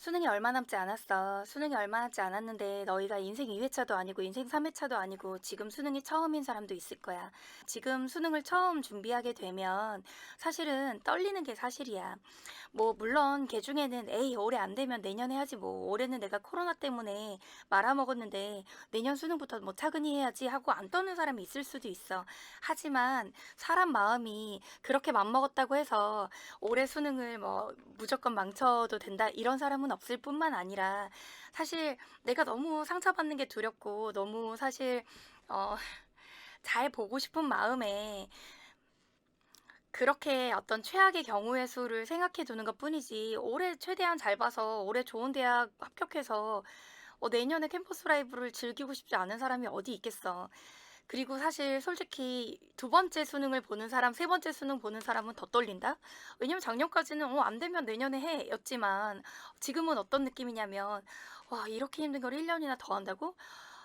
수능이 얼마 남지 않았어. 수능이 얼마 남지 않았는데 너희가 인생 2회차도 아니고 인생 3회차도 아니고 지금 수능이 처음인 사람도 있을 거야. 지금 수능을 처음 준비하게 되면 사실은 떨리는 게 사실이야. 뭐 물론 걔 중에는 에이 올해 안 되면 내년에 하지 뭐 올해는 내가 코로나 때문에 말아먹었는데 내년 수능부터 뭐 차근히 해야지 하고 안 떠는 사람이 있을 수도 있어. 하지만 사람 마음이 그렇게 맘먹었다고 해서 올해 수능을 뭐 무조건 망쳐도 된다 이런 사람은 없을 뿐만 아니라 사실 내가 너무 상처받는 게 두렵고 너무 사실 어, 잘 보고 싶은 마음에 그렇게 어떤 최악의 경우의 수를 생각해 두는 것 뿐이지 올해 최대한 잘 봐서 올해 좋은 대학 합격해서 내년에 캠퍼스 라이브를 즐기고 싶지 않은 사람이 어디 있겠어. 그리고 사실 솔직히 두 번째 수능을 보는 사람, 세 번째 수능 보는 사람은 더 떨린다? 왜냐면 작년까지는 안 되면 내년에 해 였지만 지금은 어떤 느낌이냐면 와, 이렇게 힘든 걸 1년이나 더 한다고?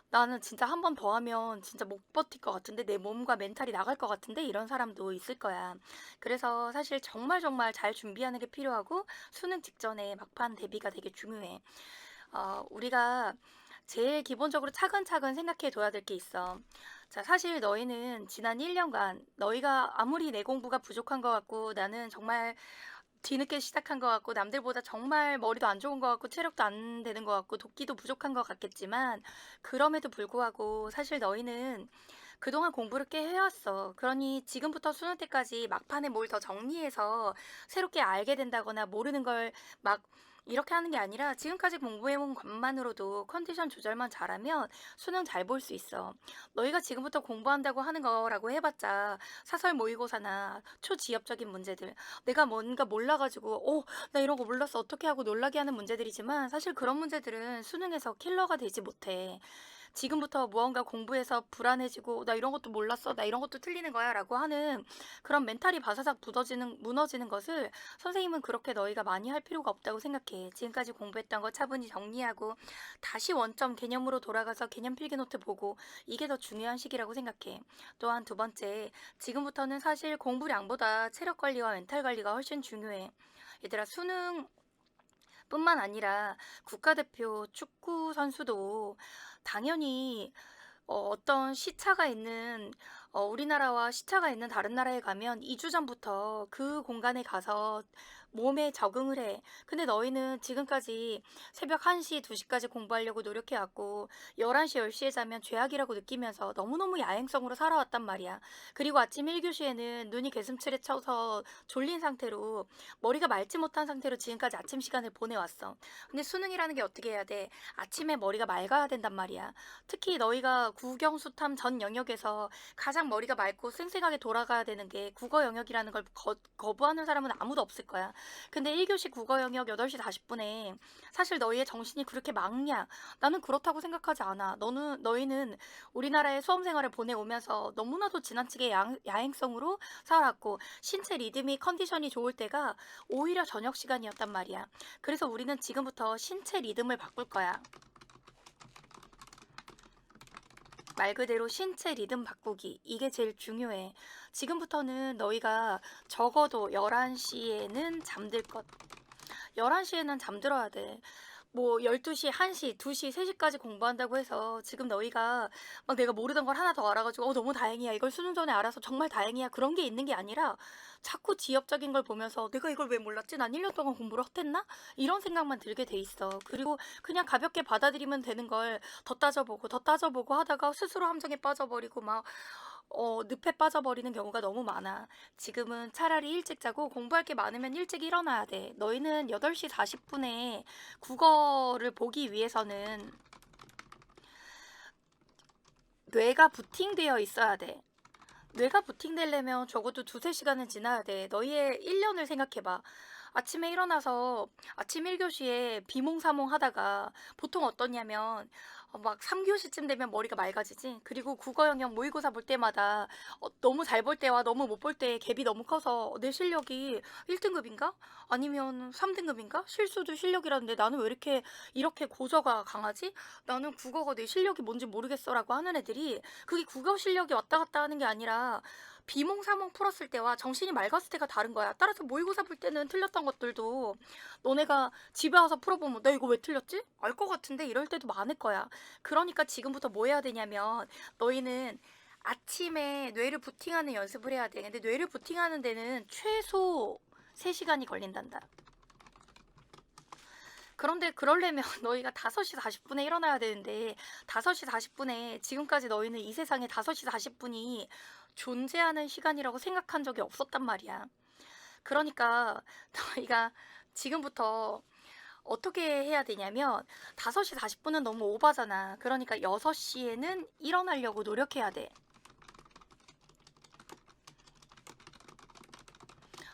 나는 진짜 한 번 더 하면 진짜 못 버틸 것 같은데 내 몸과 멘탈이 나갈 것 같은데 이런 사람도 있을 거야. 그래서 사실 정말 정말 잘 준비하는 게 필요하고 수능 직전에 막판 대비가 되게 중요해. 우리가 제일 기본적으로 차근차근 생각해 둬야 될 게 있어. 자, 사실 너희는 지난 1년간 너희가 아무리 내 공부가 부족한 것 같고 나는 정말 뒤늦게 시작한 것 같고 남들보다 정말 머리도 안 좋은 것 같고 체력도 안 되는 것 같고 도끼도 부족한 것 같겠지만 그럼에도 불구하고 사실 너희는 그동안 공부를 꽤 해왔어. 그러니 지금부터 수능 때까지 막판에 뭘 더 정리해서 새롭게 알게 된다거나 모르는 걸 막 이렇게 하는 게 아니라 지금까지 공부해온 것만으로도 컨디션 조절만 잘하면 수능 잘 볼 수 있어. 너희가 지금부터 공부한다고 하는 거라고 해봤자 사설 모의고사나 초지엽적인 문제들 내가 뭔가 몰라가지고 나 이런 거 몰랐어 어떻게 하고 놀라게 하는 문제들이지만 사실 그런 문제들은 수능에서 킬러가 되지 못해. 지금부터 무언가 공부해서 불안해지고 나 이런 것도 몰랐어 나 이런 것도 틀리는 거야 라고 하는 그런 멘탈이 바사삭 무너지는 것을 선생님은 그렇게 너희가 많이 할 필요가 없다고 생각해. 지금까지 공부했던 거 차분히 정리하고 다시 원점 개념으로 돌아가서 개념 필기노트 보고 이게 더 중요한 시기라고 생각해. 또한 두 번째, 지금부터는 사실 공부량보다 체력 관리와 멘탈 관리가 훨씬 중요해. 얘들아, 수능 뿐만 아니라 국가대표 축구 선수도 당연히 어떤 시차가 있는 우리나라와 시차가 있는 다른 나라에 가면 2주 전부터 그 공간에 가서 몸에 적응을 해. 근데 너희는 지금까지 새벽 1시, 2시까지 공부하려고 노력해왔고 11시, 10시에 자면 죄악이라고 느끼면서 너무너무 야행성으로 살아왔단 말이야. 그리고 아침 1교시에는 눈이 개슴츠레 쳐서 졸린 상태로 머리가 맑지 못한 상태로 지금까지 아침 시간을 보내왔어. 근데 수능이라는 게 어떻게 해야 돼? 아침에 머리가 맑아야 된단 말이야. 특히 너희가 국영수탐 전 영역에서 가장 머리가 맑고 쌩쌩하게 돌아가야 되는 게 국어 영역이라는 걸 거부하는 사람은 아무도 없을 거야. 근데 1교시 국어 영역 8시 40분에 사실 너희의 정신이 그렇게 맑냐? 나는 그렇다고 생각하지 않아. 너희는 우리나라의 수험 생활을 보내오면서 너무나도 지나치게 야행성으로 살았고 신체 리듬이 컨디션이 좋을 때가 오히려 저녁 시간이었단 말이야. 그래서 우리는 지금부터 신체 리듬을 바꿀 거야. 말 그대로 신체 리듬 바꾸기. 이게 제일 중요해. 지금부터는 너희가 적어도 11시에는 잠들 것. 11시에는 잠들어야 돼. 뭐 12시, 1시, 2시, 3시까지 공부한다고 해서 지금 너희가 막 내가 모르던 걸 하나 더 알아가지고 너무 다행이야. 이걸 수능 전에 알아서 정말 다행이야. 그런 게 있는 게 아니라 자꾸 지엽적인 걸 보면서 내가 이걸 왜 몰랐지? 난 1년 동안 공부를 헛했나? 이런 생각만 들게 돼 있어. 그리고 그냥 가볍게 받아들이면 되는 걸 더 따져보고 하다가 스스로 함정에 빠져버리고 막 늪에 빠져버리는 경우가 너무 많아. 지금은 차라리 일찍 자고 공부할 게 많으면 일찍 일어나야 돼. 너희는 8시 40분에 국어를 보기 위해서는 뇌가 부팅되어 있어야 돼. 뇌가 부팅되려면 적어도 두세 시간은 지나야 돼. 너희의 1년을 생각해봐. 아침에 일어나서 아침 1교시에 비몽사몽 하다가 보통 어떠냐면 막 3교시쯤 되면 머리가 맑아지지. 그리고 국어 영역 모의고사 볼 때마다 너무 잘 볼 때와 너무 못 볼 때 갭이 너무 커서 내 실력이 1등급인가? 아니면 3등급인가? 실수도 실력이라는데 나는 왜 이렇게 고저가 강하지? 나는 국어가 내 실력이 뭔지 모르겠어라고 하는 애들이 그게 국어 실력이 왔다 갔다 하는 게 아니라 비몽사몽 풀었을 때와 정신이 맑았을 때가 다른 거야. 따라서 모의고사 볼 때는 틀렸던 것들도 너네가 집에 와서 풀어보면 나 이거 왜 틀렸지? 알 것 같은데 이럴 때도 많을 거야. 그러니까 지금부터 뭐 해야 되냐면 너희는 아침에 뇌를 부팅하는 연습을 해야 돼. 근데 뇌를 부팅하는 데는 최소 3시간이 걸린단다. 그런데 그러려면 너희가 5시 40분에 일어나야 되는데 5시 40분에 지금까지 너희는 이 세상에 5시 40분이 존재하는 시간이라고 생각한 적이 없었단 말이야. 그러니까 너희가 지금부터 어떻게 해야 되냐면 5시 40분은 너무 오바잖아. 그러니까 6시에는 일어나려고 노력해야 돼.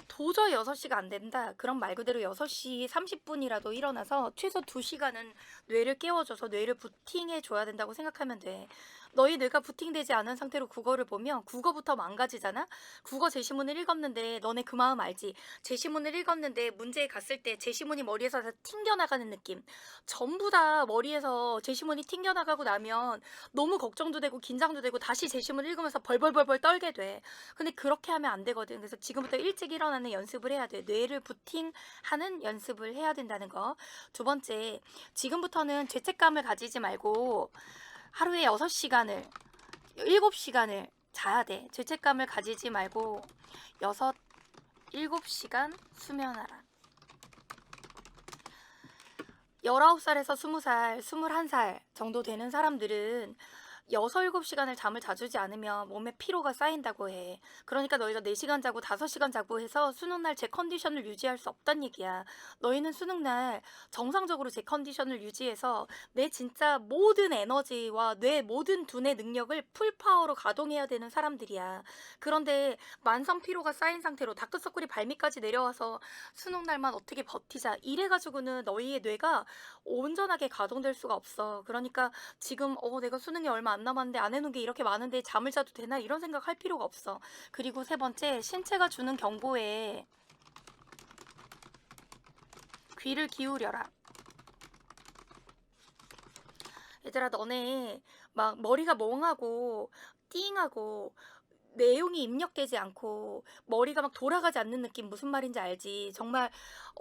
도저히 6시가 안 된다. 그럼 말 그대로 6시 30분이라도 일어나서 최소 2시간은 뇌를 깨워줘서 뇌를 부팅해 줘야 된다고 생각하면 돼. 너희 뇌가 부팅되지 않은 상태로 국어를 보면 국어부터 망가지잖아? 국어 제시문을 읽었는데 너네 그 마음 알지? 제시문을 읽었는데 문제에 갔을 때 제시문이 머리에서 다 튕겨나가는 느낌. 전부 다 머리에서 제시문이 튕겨나가고 나면 너무 걱정도 되고 긴장도 되고 다시 제시문 읽으면서 벌벌벌벌 떨게 돼. 근데 그렇게 하면 안 되거든. 그래서 지금부터 일찍 일어나는 연습을 해야 돼. 뇌를 부팅하는 연습을 해야 된다는 거. 두 번째, 지금부터는 죄책감을 가지지 말고 하루에 6시간을, 7시간을 자야 돼. 죄책감을 가지지 말고 6, 7시간 수면하라. 19살에서 20살, 21살 정도 되는 사람들은 6, 7시간을 잠을 자주지 않으면 몸에 피로가 쌓인다고 해. 그러니까 너희가 4시간 자고 5시간 자고 해서 수능날 제 컨디션을 유지할 수 없단 얘기야. 너희는 수능날 정상적으로 제 컨디션을 유지해서 내 진짜 모든 에너지와 내 모든 두뇌 능력을 풀파워로 가동해야 되는 사람들이야. 그런데 만성 피로가 쌓인 상태로 다크서클이 발밑까지 내려와서 수능날만 어떻게 버티자 이래가지고는 너희의 뇌가 온전하게 가동될 수가 없어. 그러니까 지금 내가 수능이 얼마 안 남았는데 안 해놓은 게 이렇게 많은데 잠을 자도 되나 이런 생각할 필요가 없어. 그리고 세 번째, 신체가 주는 경고에 귀를 기울여라. 얘들아, 너네 막 머리가 멍하고 띵하고 내용이 입력되지 않고 머리가 막 돌아가지 않는 느낌 무슨 말인지 알지? 정말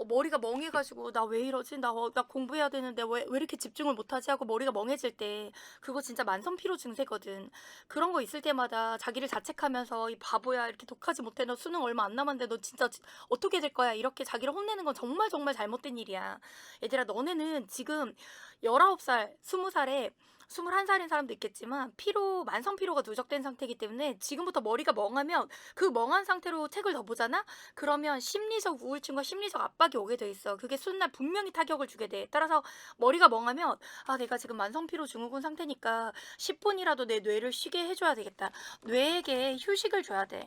머리가 멍해가지고 나 왜 이러지? 나 공부해야 되는데 왜 이렇게 집중을 못하지? 하고 머리가 멍해질 때 그거 진짜 만성 피로 증세거든. 그런 거 있을 때마다 자기를 자책하면서 이 바보야 이렇게 독하지 못해 너 수능 얼마 안 남았는데 너 진짜 어떻게 될 거야 이렇게 자기를 혼내는 건 정말 정말 잘못된 일이야. 얘들아 너네는 지금 19살, 20살에 21살인 사람도 있겠지만 만성 피로가 누적된 상태이기 때문에 지금부터 머리가 멍하면 그 멍한 상태로 책을 더 보잖아? 그러면 심리적 우울증과 심리적 압박이 오게 돼 있어. 그게 수능날 분명히 타격을 주게 돼. 따라서 머리가 멍하면 내가 지금 만성 피로 증후군 상태니까 10분이라도 내 뇌를 쉬게 해줘야 되겠다. 뇌에게 휴식을 줘야 돼.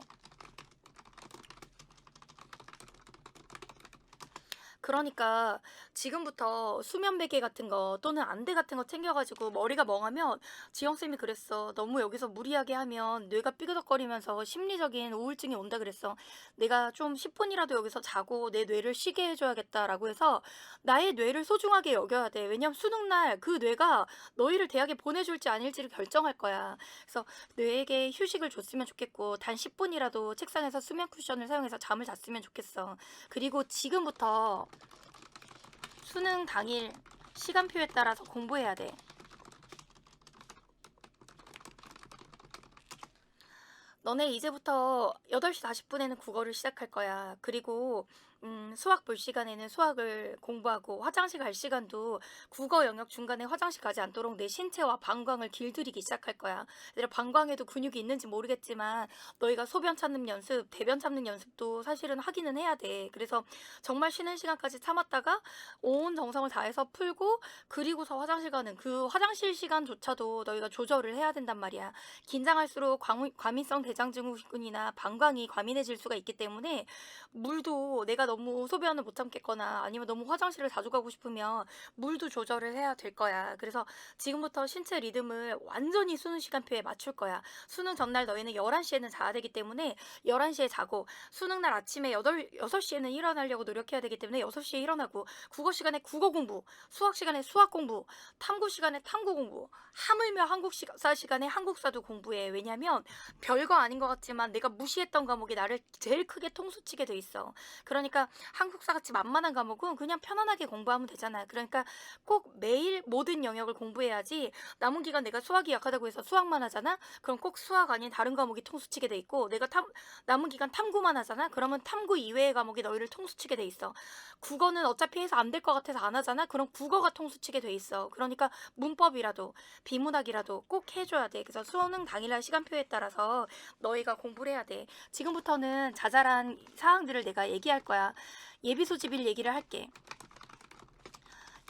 그러니까 지금부터 수면 베개 같은 거 또는 안대 같은 거 챙겨가지고 머리가 멍하면 지영쌤이 그랬어. 너무 여기서 무리하게 하면 뇌가 삐그덕거리면서 심리적인 우울증이 온다 그랬어. 내가 좀 10분이라도 여기서 자고 내 뇌를 쉬게 해줘야겠다라고 해서 나의 뇌를 소중하게 여겨야 돼. 왜냐면 수능날 그 뇌가 너희를 대학에 보내줄지 아닐지를 결정할 거야. 그래서 뇌에게 휴식을 줬으면 좋겠고 단 10분이라도 책상에서 수면 쿠션을 사용해서 잠을 잤으면 좋겠어. 그리고 지금부터 수능 당일 시간표에 따라서 공부해야 돼. 너네 이제부터 8시 40분에는 국어를 시작할 거야. 그리고 수학 볼 시간에는 수학을 공부하고 화장실 갈 시간도 국어 영역 중간에 화장실 가지 않도록 내 신체와 방광을 길들이기 시작할 거야. 얘들아 방광에도 근육이 있는지 모르겠지만 너희가 소변 찾는 연습, 대변 찾는 연습도 사실은 하기는 해야 돼. 그래서 정말 쉬는 시간까지 참았다가 온 정성을 다해서 풀고 그리고서 화장실 가는 그 화장실 시간조차도 너희가 조절을 해야 된단 말이야. 긴장할수록 과민성 대장증후군이나 방광이 과민해질 수가 있기 때문에 물도 내가 너무 소변을 못 참겠거나 아니면 너무 화장실을 자주 가고 싶으면 물도 조절을 해야 될 거야. 그래서 지금부터 신체 리듬을 완전히 수능 시간표에 맞출 거야. 수능 전날 너희는 11시에는 자야 되기 때문에 11시에 자고 수능 날 아침에 6시에는 일어나려고 노력해야 되기 때문에 6시에 일어나고 국어 시간에 국어 공부, 수학 시간에 수학 공부, 탐구 시간에 탐구 공부, 하물며 한국사 시간에 한국사도 공부해. 왜냐면 별거 아닌 것 같지만 내가 무시했던 과목이 나를 제일 크게 통수치게 돼 있어. 그러니까 한국사 같이 만만한 과목은 그냥 편안하게 공부하면 되잖아. 그러니까 꼭 매일 모든 영역을 공부해야지. 남은 기간 내가 수학이 약하다고 해서 수학만 하잖아? 그럼 꼭 수학 아닌 다른 과목이 통수치게 돼 있고 내가 남은 기간 탐구만 하잖아? 그러면 탐구 이외의 과목이 너희를 통수치게 돼 있어. 국어는 어차피 해서 안 될 것 같아서 안 하잖아? 그럼 국어가 통수치게 돼 있어. 그러니까 문법이라도 비문학이라도 꼭 해줘야 돼. 그래서 수능 당일날 시간표에 따라서 너희가 공부를 해야 돼. 지금부터는 자잘한 사항들을 내가 얘기할 거야. 예비 소집일 얘기를 할게.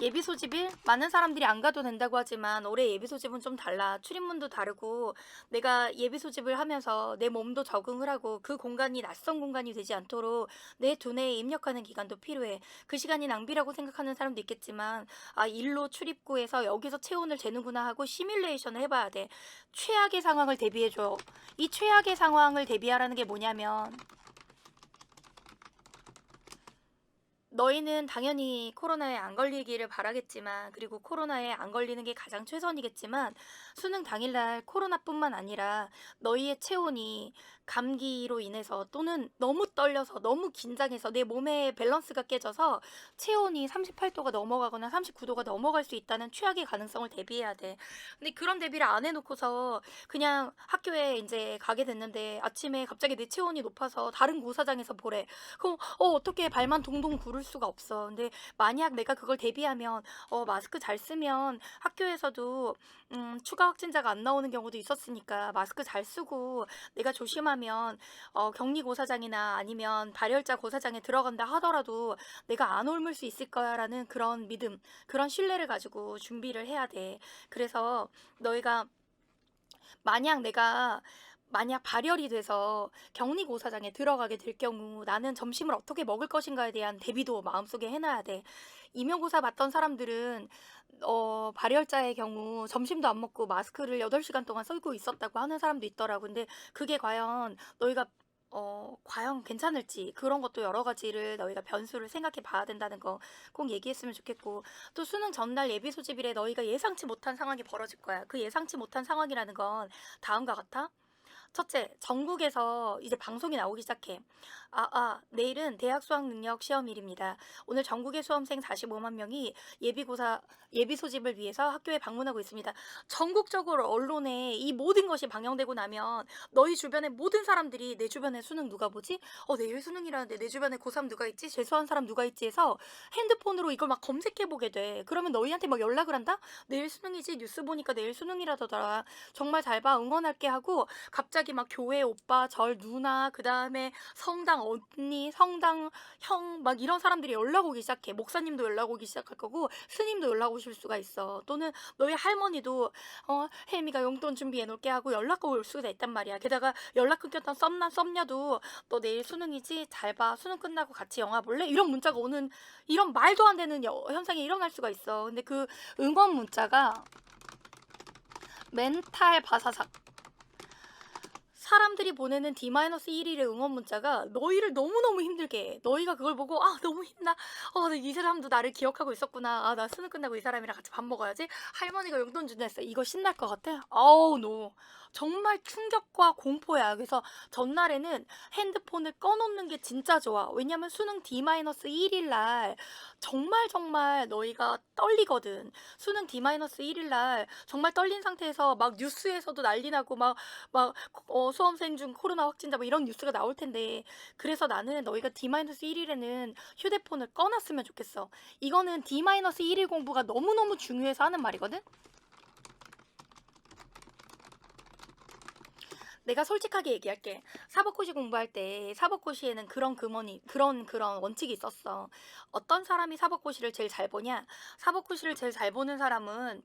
예비 소집일 많은 사람들이 안 가도 된다고 하지만 올해 예비 소집은 좀 달라. 출입문도 다르고 내가 예비 소집을 하면서 내 몸도 적응을 하고 그 공간이 낯선 공간이 되지 않도록 내 두뇌에 입력하는 기간도 필요해. 그 시간이 낭비라고 생각하는 사람도 있겠지만 아 일로 출입구에서 여기서 체온을 재는구나 하고 시뮬레이션을 해봐야 돼. 최악의 상황을 대비해줘. 이 최악의 상황을 대비하라는 게 뭐냐면 너희는 당연히 코로나에 안 걸리기를 바라겠지만, 그리고 코로나에 안 걸리는 게 가장 최선이겠지만, 수능 당일날 코로나뿐만 아니라 너희의 체온이 감기로 인해서 또는 너무 떨려서 너무 긴장해서 내 몸의 밸런스가 깨져서 체온이 38도가 넘어가거나 39도가 넘어갈 수 있다는 최악의 가능성을 대비해야 돼. 근데 그런 대비를 안 해놓고서 그냥 학교에 이제 가게 됐는데 아침에 갑자기 내 체온이 높아서 다른 고사장에서 보래. 그럼 어떻게 발만 동동 구를 수가 없어. 근데 만약 내가 그걸 대비하면 마스크 잘 쓰면 학교에서도 추가 확진자가 안 나오는 경우도 있었으니까 마스크 잘 쓰고 내가 조심하면 격리 고사장이나 아니면 발열자 고사장에 들어간다 하더라도 내가 안 옮을 수 있을 거야라는 그런 믿음, 그런 신뢰를 가지고 준비를 해야 돼. 그래서 너희가 만약 발열이 돼서 격리고사장에 들어가게 될 경우 나는 점심을 어떻게 먹을 것인가에 대한 대비도 마음속에 해놔야 돼. 임용고사 봤던 사람들은 발열자의 경우 점심도 안 먹고 마스크를 8시간 동안 쓰고 있었다고 하는 사람도 있더라고. 근데 그게 과연 너희가 과연 괜찮을지 그런 것도 여러 가지를 너희가 변수를 생각해 봐야 된다는 거 꼭 얘기했으면 좋겠고 또 수능 전날 예비 소집일에 너희가 예상치 못한 상황이 벌어질 거야. 그 예상치 못한 상황이라는 건 다음과 같아. 첫째, 전국에서 이제 방송이 나오기 시작해. 내일은 대학 수학 능력 시험일입니다. 오늘 전국의 수험생 45만 명이 예비 소집을 위해서 학교에 방문하고 있습니다. 전국적으로 언론에 이 모든 것이 방영되고 나면 너희 주변의 모든 사람들이 내 주변에 수능 누가 보지? 내일 수능이라는데 내 주변에 고3 누가 있지? 재수한 사람 누가 있지? 해서 핸드폰으로 이걸 막 검색해 보게 돼. 그러면 너희한테 막 연락을 한다? 내일 수능이지? 뉴스 보니까 내일 수능이라더라. 정말 잘 봐. 응원할게 하고 갑자기 막 교회 오빠, 절 누나, 그 다음에 성당 언니, 성당 형, 막 이런 사람들이 연락 오기 시작해. 목사님도 연락 오기 시작할 거고, 스님도 연락 오실 수가 있어. 또는 너희 할머니도, 혜미가 용돈 준비해 놓을게 하고 연락 올 수가 있단 말이야. 게다가 연락 끊겼던 썸녀도 너 내일 수능이지? 잘 봐. 수능 끝나고 같이 영화 볼래? 이런 문자가 오는, 이런 말도 안 되는 현상이 일어날 수가 있어. 근데 그 응원 문자가 멘탈 바사삭. 사람들이 보내는 D-1일의 응원 문자가 너희를 너무너무 힘들게 해. 너희가 그걸 보고 너무 힘나. 이 사람도 나를 기억하고 있었구나. 나 수능 끝나고 이 사람이랑 같이 밥 먹어야지. 할머니가 용돈 준다 했어. 이거 신날 것 같아? 아우 노. 정말 충격과 공포야. 그래서 전날에는 핸드폰을 꺼놓는 게 진짜 좋아. 왜냐면 수능 D-1일 날 정말 정말 너희가 떨리거든. 수능 D-1일 날 정말 떨린 상태에서 막 뉴스에서도 난리 나고 수험생 중 코로나 확진자 뭐 이런 뉴스가 나올 텐데 그래서 나는 너희가 D-1일에는 휴대폰을 꺼놨으면 좋겠어. 이거는 D-1일 공부가 너무너무 중요해서 하는 말이거든. 내가 솔직하게 얘기할게. 사법고시 공부할 때 사법고시에는 그런 원칙이 있었어. 어떤 사람이 사법고시를 제일 잘 보냐? 사법고시를 제일 잘 보는 사람은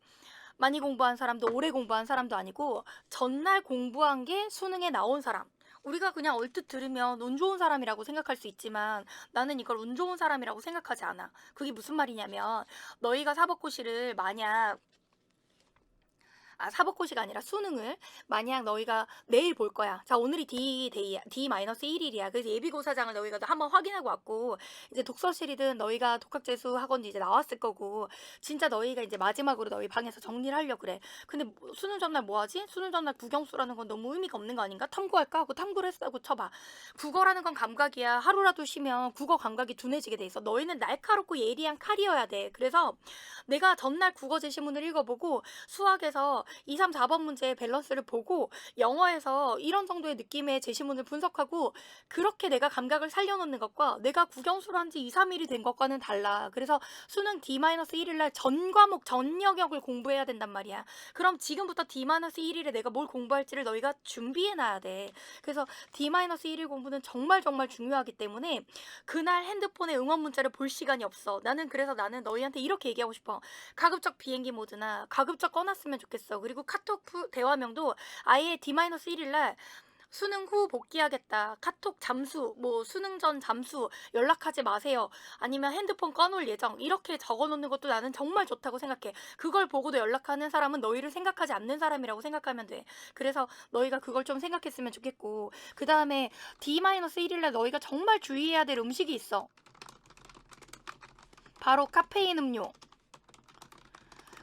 많이 공부한 사람도 오래 공부한 사람도 아니고 전날 공부한 게 수능에 나온 사람. 우리가 그냥 얼뜻 들으면 운 좋은 사람이라고 생각할 수 있지만 나는 이걸 운 좋은 사람이라고 생각하지 않아. 그게 무슨 말이냐면 너희가 사법고시를 만약 사법고시가 아니라 수능을 만약 너희가 내일 볼 거야. 자, 오늘이 D-데이야. D-1일이야. 그래서 예비고사장을 너희가 한번 확인하고 왔고, 이제 독서실이든 너희가 독학재수 학원도 이제 나왔을 거고, 진짜 너희가 이제 마지막으로 너희 방에서 정리를 하려고 그래. 근데 수능 전날 뭐 하지? 수능 전날 국영수라는 건 너무 의미가 없는 거 아닌가? 탐구할까 하고 탐구를 했다고 쳐봐. 국어라는 건 감각이야. 하루라도 쉬면 국어 감각이 둔해지게 돼 있어. 너희는 날카롭고 예리한 칼이어야 돼. 그래서 내가 전날 국어 제시문을 읽어보고 수학에서 2, 3, 4번 문제의 밸런스를 보고 영어에서 이런 정도의 느낌의 제시문을 분석하고 그렇게 내가 감각을 살려놓는 것과 내가 국영수를 한 지 2, 3일이 된 것과는 달라. 그래서 수능 D-1일 날 전 과목 전 영역을 공부해야 된단 말이야. 그럼 지금부터 D-1일에 내가 뭘 공부할지를 너희가 준비해놔야 돼. 그래서 D-1일 공부는 정말 정말 중요하기 때문에 그날 핸드폰에 응원 문자를 볼 시간이 없어. 그래서 나는 너희한테 이렇게 얘기하고 싶어. 가급적 비행기 모드나 가급적 꺼놨으면 좋겠어. 그리고 카톡 대화명도 아예 D-1일 날 수능 후 복귀하겠다. 카톡 잠수, 뭐 수능 전 잠수, 연락하지 마세요. 아니면 핸드폰 꺼놓을 예정. 이렇게 적어놓는 것도 나는 정말 좋다고 생각해. 그걸 보고도 연락하는 사람은 너희를 생각하지 않는 사람이라고 생각하면 돼. 그래서 너희가 그걸 좀 생각했으면 좋겠고. 그 다음에 D-1일 날 너희가 정말 주의해야 될 음식이 있어. 바로 카페인 음료.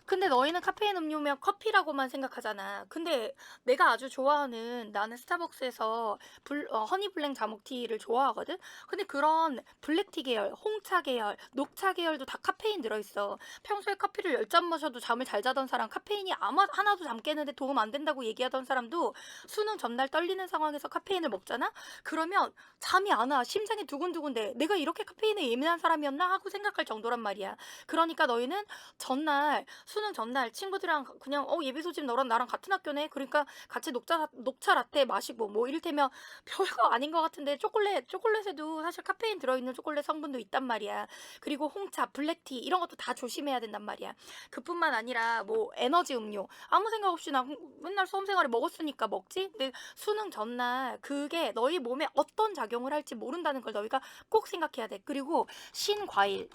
근데 너희는 카페인 음료면 커피라고만 생각하잖아. 근데 내가 아주 좋아하는 나는 스타벅스에서 허니블랙 자몽티를 좋아하거든? 근데 그런 블랙티 계열, 홍차 계열, 녹차 계열도 다 카페인 들어있어. 평소에 커피를 10잔 마셔도 잠을 잘 자던 사람, 카페인이 아마 하나도 잠 깨는데 도움 안 된다고 얘기하던 사람도 수능 전날 떨리는 상황에서 카페인을 먹잖아? 그러면 잠이 안 와. 심장이 두근두근대. 내가 이렇게 카페인에 예민한 사람이었나? 하고 생각할 정도란 말이야. 그러니까 너희는 수능 전날 친구들이랑 그냥 예비소집 너랑 나랑 같은 학교네. 그러니까 같이 녹차 라떼 마시고 뭐 이를테면 별거 아닌 것 같은데 초콜릿에도 사실 카페인 들어있는 초콜릿 성분도 있단 말이야. 그리고 홍차, 블랙티 이런 것도 다 조심해야 된단 말이야. 그뿐만 아니라 뭐 에너지 음료 아무 생각 없이 나 맨날 수험생활에 먹었으니까 먹지. 근데 수능 전날 그게 너희 몸에 어떤 작용을 할지 모른다는 걸 너희가 꼭 생각해야 돼. 그리고 신과일,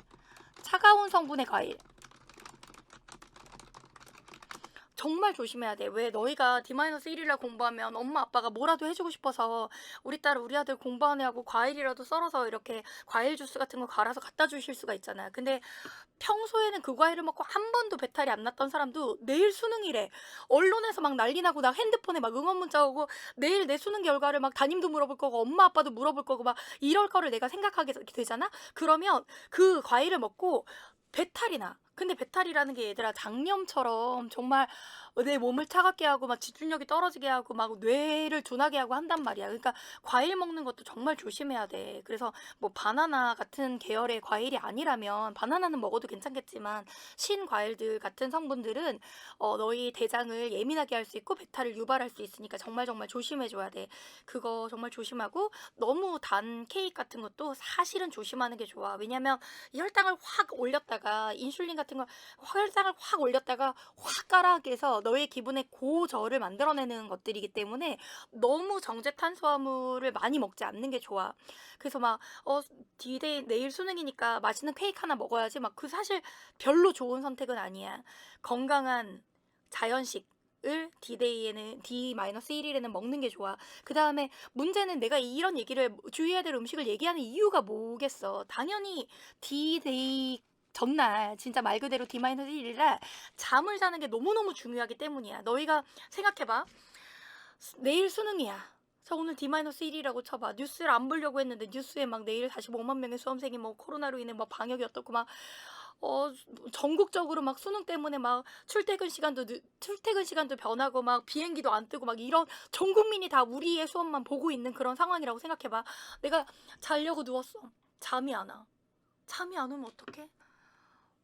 차가운 성분의 과일 정말 조심해야 돼. 왜 너희가 D-1일 날 공부하면 엄마 아빠가 뭐라도 해주고 싶어서 우리 아들 공부하네 하고 과일이라도 썰어서 이렇게 과일 주스 같은 거 갈아서 갖다 주실 수가 있잖아. 근데 평소에는 그 과일을 먹고 한 번도 배탈이 안 났던 사람도 내일 수능이래. 언론에서 막 난리 나고 나 핸드폰에 막 응원 문자 오고 내일 내 수능 결과를 막 담임도 물어볼 거고 엄마 아빠도 물어볼 거고 막 이럴 거를 내가 생각하게 되잖아? 그러면 그 과일을 먹고 배탈이 나. 근데 배탈이라는 게 얘들아 장염처럼 정말 내 몸을 차갑게 하고 막 집중력이 떨어지게 하고 막 뇌를 둔하게 하고 한단 말이야. 그러니까 과일 먹는 것도 정말 조심해야 돼. 그래서 뭐 바나나 같은 계열의 과일이 아니라면 바나나는 먹어도 괜찮겠지만 신과일들 같은 성분들은 너희 대장을 예민하게 할 수 있고 배탈을 유발할 수 있으니까 정말 정말 조심해 줘야 돼. 그거 정말 조심하고 너무 단 케이크 같은 것도 사실은 조심하는 게 좋아. 왜냐면 혈당을 확 올렸다가 인슐린 같은 걸 혈당을 확 올렸다가 확 가라앉게 해서 너의 기분에 고저를 만들어내는 것들이기 때문에 너무 정제 탄수화물을 많이 먹지 않는 게 좋아. 그래서 막 디데이 내일 수능이니까 맛있는 케이크 하나 먹어야지 막 그 사실 별로 좋은 선택은 아니야. 건강한 자연식 을 D-Day에는 D-1일에는 먹는 게 좋아. 그 다음에 문제는 내가 이런 얘기를 주의해야 될 음식을 얘기하는 이유가 뭐겠어. 당연히 D-Day 전날 진짜 말 그대로 D-1일날 잠을 자는 게 너무너무 중요하기 때문이야. 너희가 생각해봐. 내일 수능이야. 자, 오늘 D-1이라고 쳐봐. 뉴스를 안 보려고 했는데 뉴스에 막 내일 45만 명의 수험생이 뭐 코로나로 인해 뭐 방역이 어떻고 막 어 전국적으로 막 수능 때문에 막 출퇴근 시간도 변하고 막 비행기도 안 뜨고 막 이런 전 국민이 다 우리의 수험만 보고 있는 그런 상황이라고 생각해 봐. 내가 자려고 누웠어. 잠이 안 와. 잠이 안 오면 어떡해?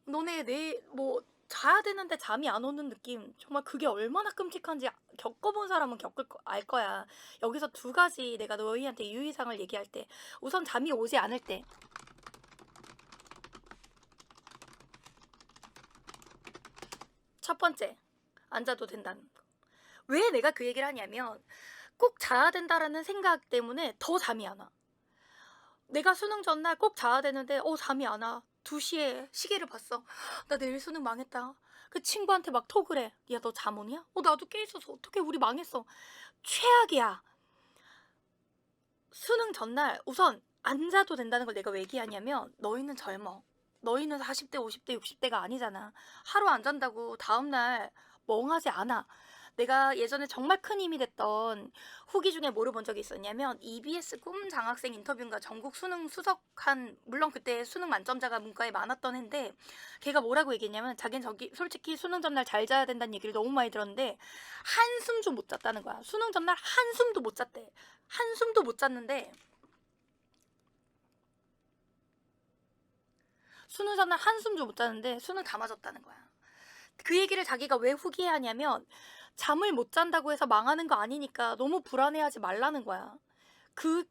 너네 내일 뭐 자야 되는데 잠이 안 오는 느낌 정말 그게 얼마나 끔찍한지 겪어본 사람은 알 거야. 여기서 두 가지 내가 너희한테 유의사항을 얘기할 때 우선 잠이 오지 않을 때 첫 번째, 안 자도 된다는 거. 왜 내가 그 얘기를 하냐면 꼭 자야 된다라는 생각 때문에 더 잠이 안 와. 내가 수능 전날 꼭 자야 되는데 잠이 안 와. 2 시에 시계를 봤어. '나 내일 수능 망했다.' 그 친구한테 막 톡을 해. "야 너 잠 오냐?" 나도 깨 있어서." "어떡해 우리 망했어." 최악이야. 수능 전날 우선 안 자도 된다는 걸 내가 왜 얘기하냐면 너희는 젊어. 너희는 40 대, 50 대, 60 대가 아니잖아. 하루 안 잔다고 다음날 멍하지 않아. 내가 예전에 정말 큰 힘이 됐던 후기 중에 뭐를 본 적이 있었냐면 EBS 꿈 장학생 인터뷰인가 전국 수능 수석한 물론 그때 수능 만점자가 문과에 많았던 해인데 걔가 뭐라고 얘기했냐면 자기는 저기 솔직히 수능 전날 잘 자야 된다는 얘기를 너무 많이 들었는데 한숨 좀 못 잤다는 거야. 수능 전날 한숨도 못 잤대. 한숨도 못 잤는데 수능 전날 한숨도 못 잤는데 수능 다 맞았다는 거야. 그 얘기를 자기가 왜 후기하냐면 잠을 못 잔다고 해서 망하는 거 아니니까 너무 불안해하지 말라는 거야. 그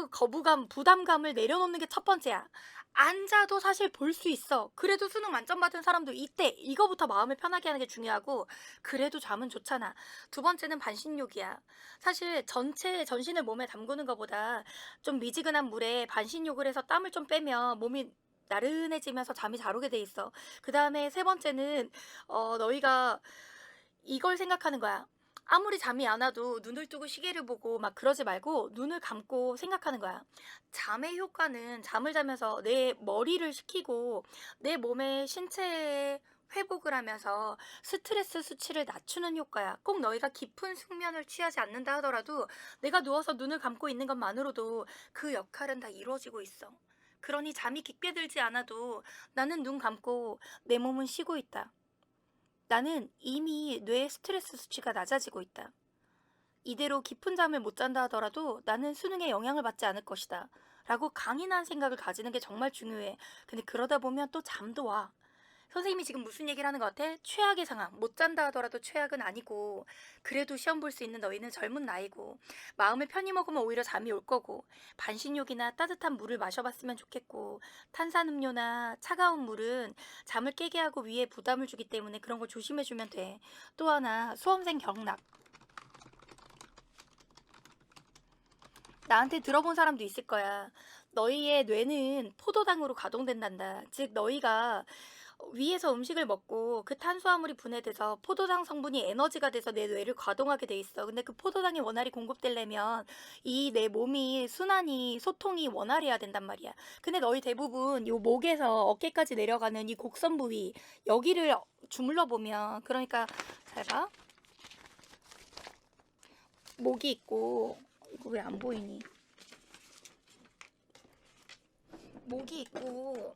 거부감, 부담감을 내려놓는 게 첫 번째야. 안 자도 사실 볼 수 있어. 그래도 수능 만점 받은 사람도 있대. 이거부터 마음을 편하게 하는 게 중요하고, 그래도 잠은 좋잖아. 두 번째는 반신욕이야. 사실 전체 전신을 몸에 담그는 것보다 좀 미지근한 물에 반신욕을 해서 땀을 좀 빼면 몸이 나른해지면서 잠이 잘 오게 돼 있어. 그 다음에 세 번째는, 너희가 이걸 생각하는 거야. 아무리 잠이 안 와도 눈을 뜨고 시계를 보고 막 그러지 말고 눈을 감고 생각하는 거야. 잠의 효과는 잠을 자면서 내 머리를 식히고 내 몸의 신체에 회복을 하면서 스트레스 수치를 낮추는 효과야. 꼭 너희가 깊은 숙면을 취하지 않는다 하더라도 내가 누워서 눈을 감고 있는 것만으로도 그 역할은 다 이루어지고 있어. 그러니 잠이 깊게 들지 않아도 나는 눈 감고 내 몸은 쉬고 있다. 나는 이미 뇌의 스트레스 수치가 낮아지고 있다. 이대로 깊은 잠을 못 잔다 하더라도 나는 수능에 영향을 받지 않을 것이다. 라고 강인한 생각을 가지는 게 정말 중요해. 근데 그러다 보면 또 잠도 와. 선생님이 지금 무슨 얘기를 하는 것 같아? 최악의 상황. 못 잔다 하더라도 최악은 아니고, 그래도 시험 볼 수 있는 너희는 젊은 나이고, 마음을 편히 먹으면 오히려 잠이 올 거고, 반신욕이나 따뜻한 물을 마셔봤으면 좋겠고, 탄산음료나 차가운 물은 잠을 깨게 하고 위에 부담을 주기 때문에 그런 걸 조심해주면 돼. 또 하나, 수험생 경락. 나한테 들어본 사람도 있을 거야. 너희의 뇌는 포도당으로 가동된단다. 즉, 너희가 위에서 음식을 먹고 그 탄수화물이 분해돼서 포도당 성분이 에너지가 돼서 내 뇌를 가동하게 돼 있어. 근데 그 포도당이 원활히 공급되려면 이 내 몸이 순환이 소통이 원활해야 된단 말이야. 근데 너희 대부분 요 목에서 어깨까지 내려가는 이 곡선 부위 여기를 주물러 보면 그러니까 잘 봐. 목이 있고 이거 왜 안 보이니? 목이 있고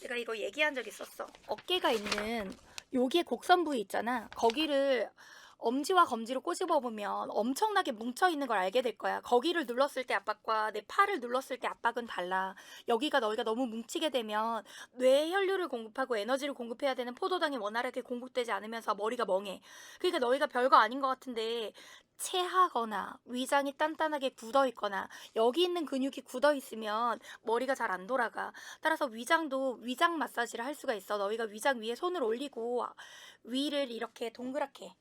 내가 이거 얘기한 적 있었어. 어깨가 있는 여기에 곡선 부위 있잖아. 거기를 엄지와 검지로 꼬집어 보면 엄청나게 뭉쳐 있는 걸 알게 될 거야. 거기를 눌렀을 때 압박과 내 팔을 눌렀을 때 압박은 달라. 여기가 너희가 너무 뭉치게 되면 뇌에 혈류를 공급하고 에너지를 공급해야 되는 포도당이 원활하게 공급되지 않으면서 머리가 멍해. 그러니까 너희가 별거 아닌 것 같은데 체하거나 위장이 단단하게 굳어 있거나 여기 있는 근육이 굳어 있으면 머리가 잘 안 돌아가. 따라서 위장도 위장 마사지를 할 수가 있어. 너희가 위장 위에 손을 올리고 위를 이렇게 동그랗게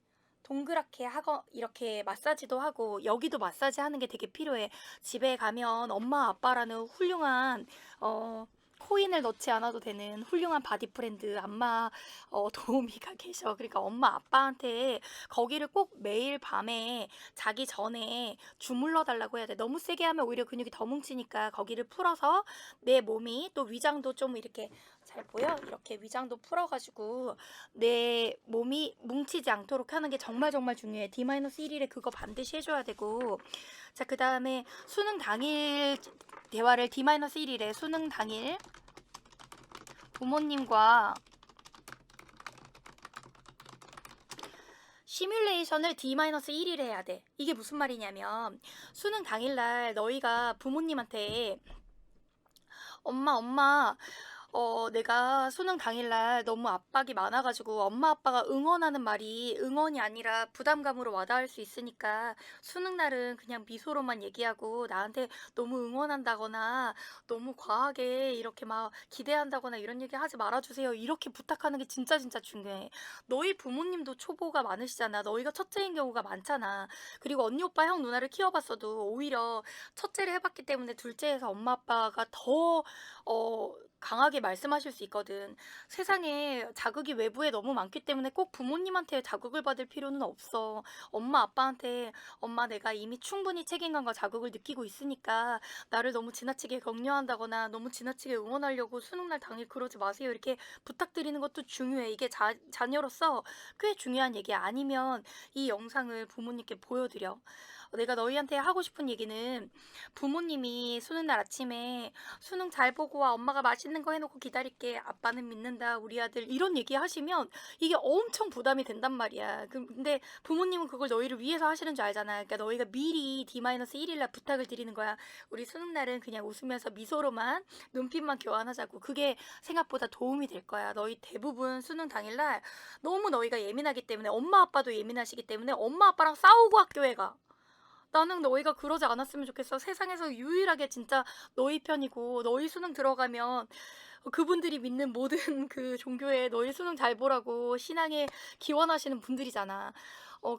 하고 이렇게 마사지도 하고 여기도 마사지 하는 게 되게 필요해. 집에 가면 엄마 아빠라는 훌륭한 코인을 넣지 않아도 되는 훌륭한 바디 프렌드 안마 도우미가 계셔. 그러니까 엄마 아빠한테 거기를 꼭 매일 밤에 자기 전에 주물러 달라고 해야 돼. 너무 세게 하면 오히려 근육이 더 뭉치니까 거기를 풀어서 내 몸이 또 위장도 좀 이렇게 잘 보여? 이렇게 위장도 풀어가지고 내 몸이 뭉치지 않도록 하는 게 정말 정말 중요해. D-1일에 그거 반드시 해줘야 되고. 자, 그 다음에 수능 당일 대화를 D-1일에 수능 당일 부모님과 시뮬레이션을 D-1일에 해야 돼. 이게 무슨 말이냐면 수능 당일날 너희가 부모님한테 엄마 내가 수능 당일날 너무 압박이 많아 가지고 엄마 아빠가 응원하는 말이 응원이 아니라 부담감으로 와닿을 수 있으니까 수능 날은 그냥 미소로만 얘기하고 나한테 너무 응원한다거나 너무 과하게 이렇게 막 기대한다거나 이런 얘기 하지 말아 주세요. 이렇게 부탁하는 게 진짜 진짜 중요해. 너희 부모님도 초보가 많으시잖아. 너희가 첫째인 경우가 많잖아. 그리고 언니, 오빠, 형, 누나를 키워봤어도 오히려 첫째를 해봤기 때문에 둘째에서 엄마 아빠가 더 강하게 말씀하실 수 있거든. 세상에 자극이 외부에 너무 많기 때문에 꼭 부모님한테 자극을 받을 필요는 없어. 엄마 아빠한테 엄마 내가 이미 충분히 책임감과 자극을 느끼고 있으니까 나를 너무 지나치게 격려한다거나 너무 지나치게 응원하려고 수능날 당일 그러지 마세요. 이렇게 부탁드리는 것도 중요해. 이게 자녀로서 꽤 중요한 얘기야. 아니면 이 영상을 부모님께 보여드려. 내가 너희한테 하고 싶은 얘기는 부모님이 수능날 아침에 수능 잘 보고 와. 엄마가 맛있는 거 해놓고 기다릴게. 아빠는 믿는다. 우리 아들. 이런 얘기 하시면 이게 엄청 부담이 된단 말이야. 근데 부모님은 그걸 너희를 위해서 하시는 줄 알잖아. 그러니까 너희가 미리 D-1일 날 부탁을 드리는 거야. 우리 수능날은 그냥 웃으면서 미소로만 눈빛만 교환하자고. 그게 생각보다 도움이 될 거야. 너희 대부분 수능 당일날 너무 너희가 예민하기 때문에 엄마 아빠도 예민하시기 때문에 엄마 아빠랑 싸우고 학교에 가. 나는 너희가 그러지 않았으면 좋겠어. 세상에서 유일하게 진짜 너희 편이고 너희 수능 들어가면 그분들이 믿는 모든 그 종교에 너희 수능 잘 보라고 신앙에 기원하시는 분들이잖아.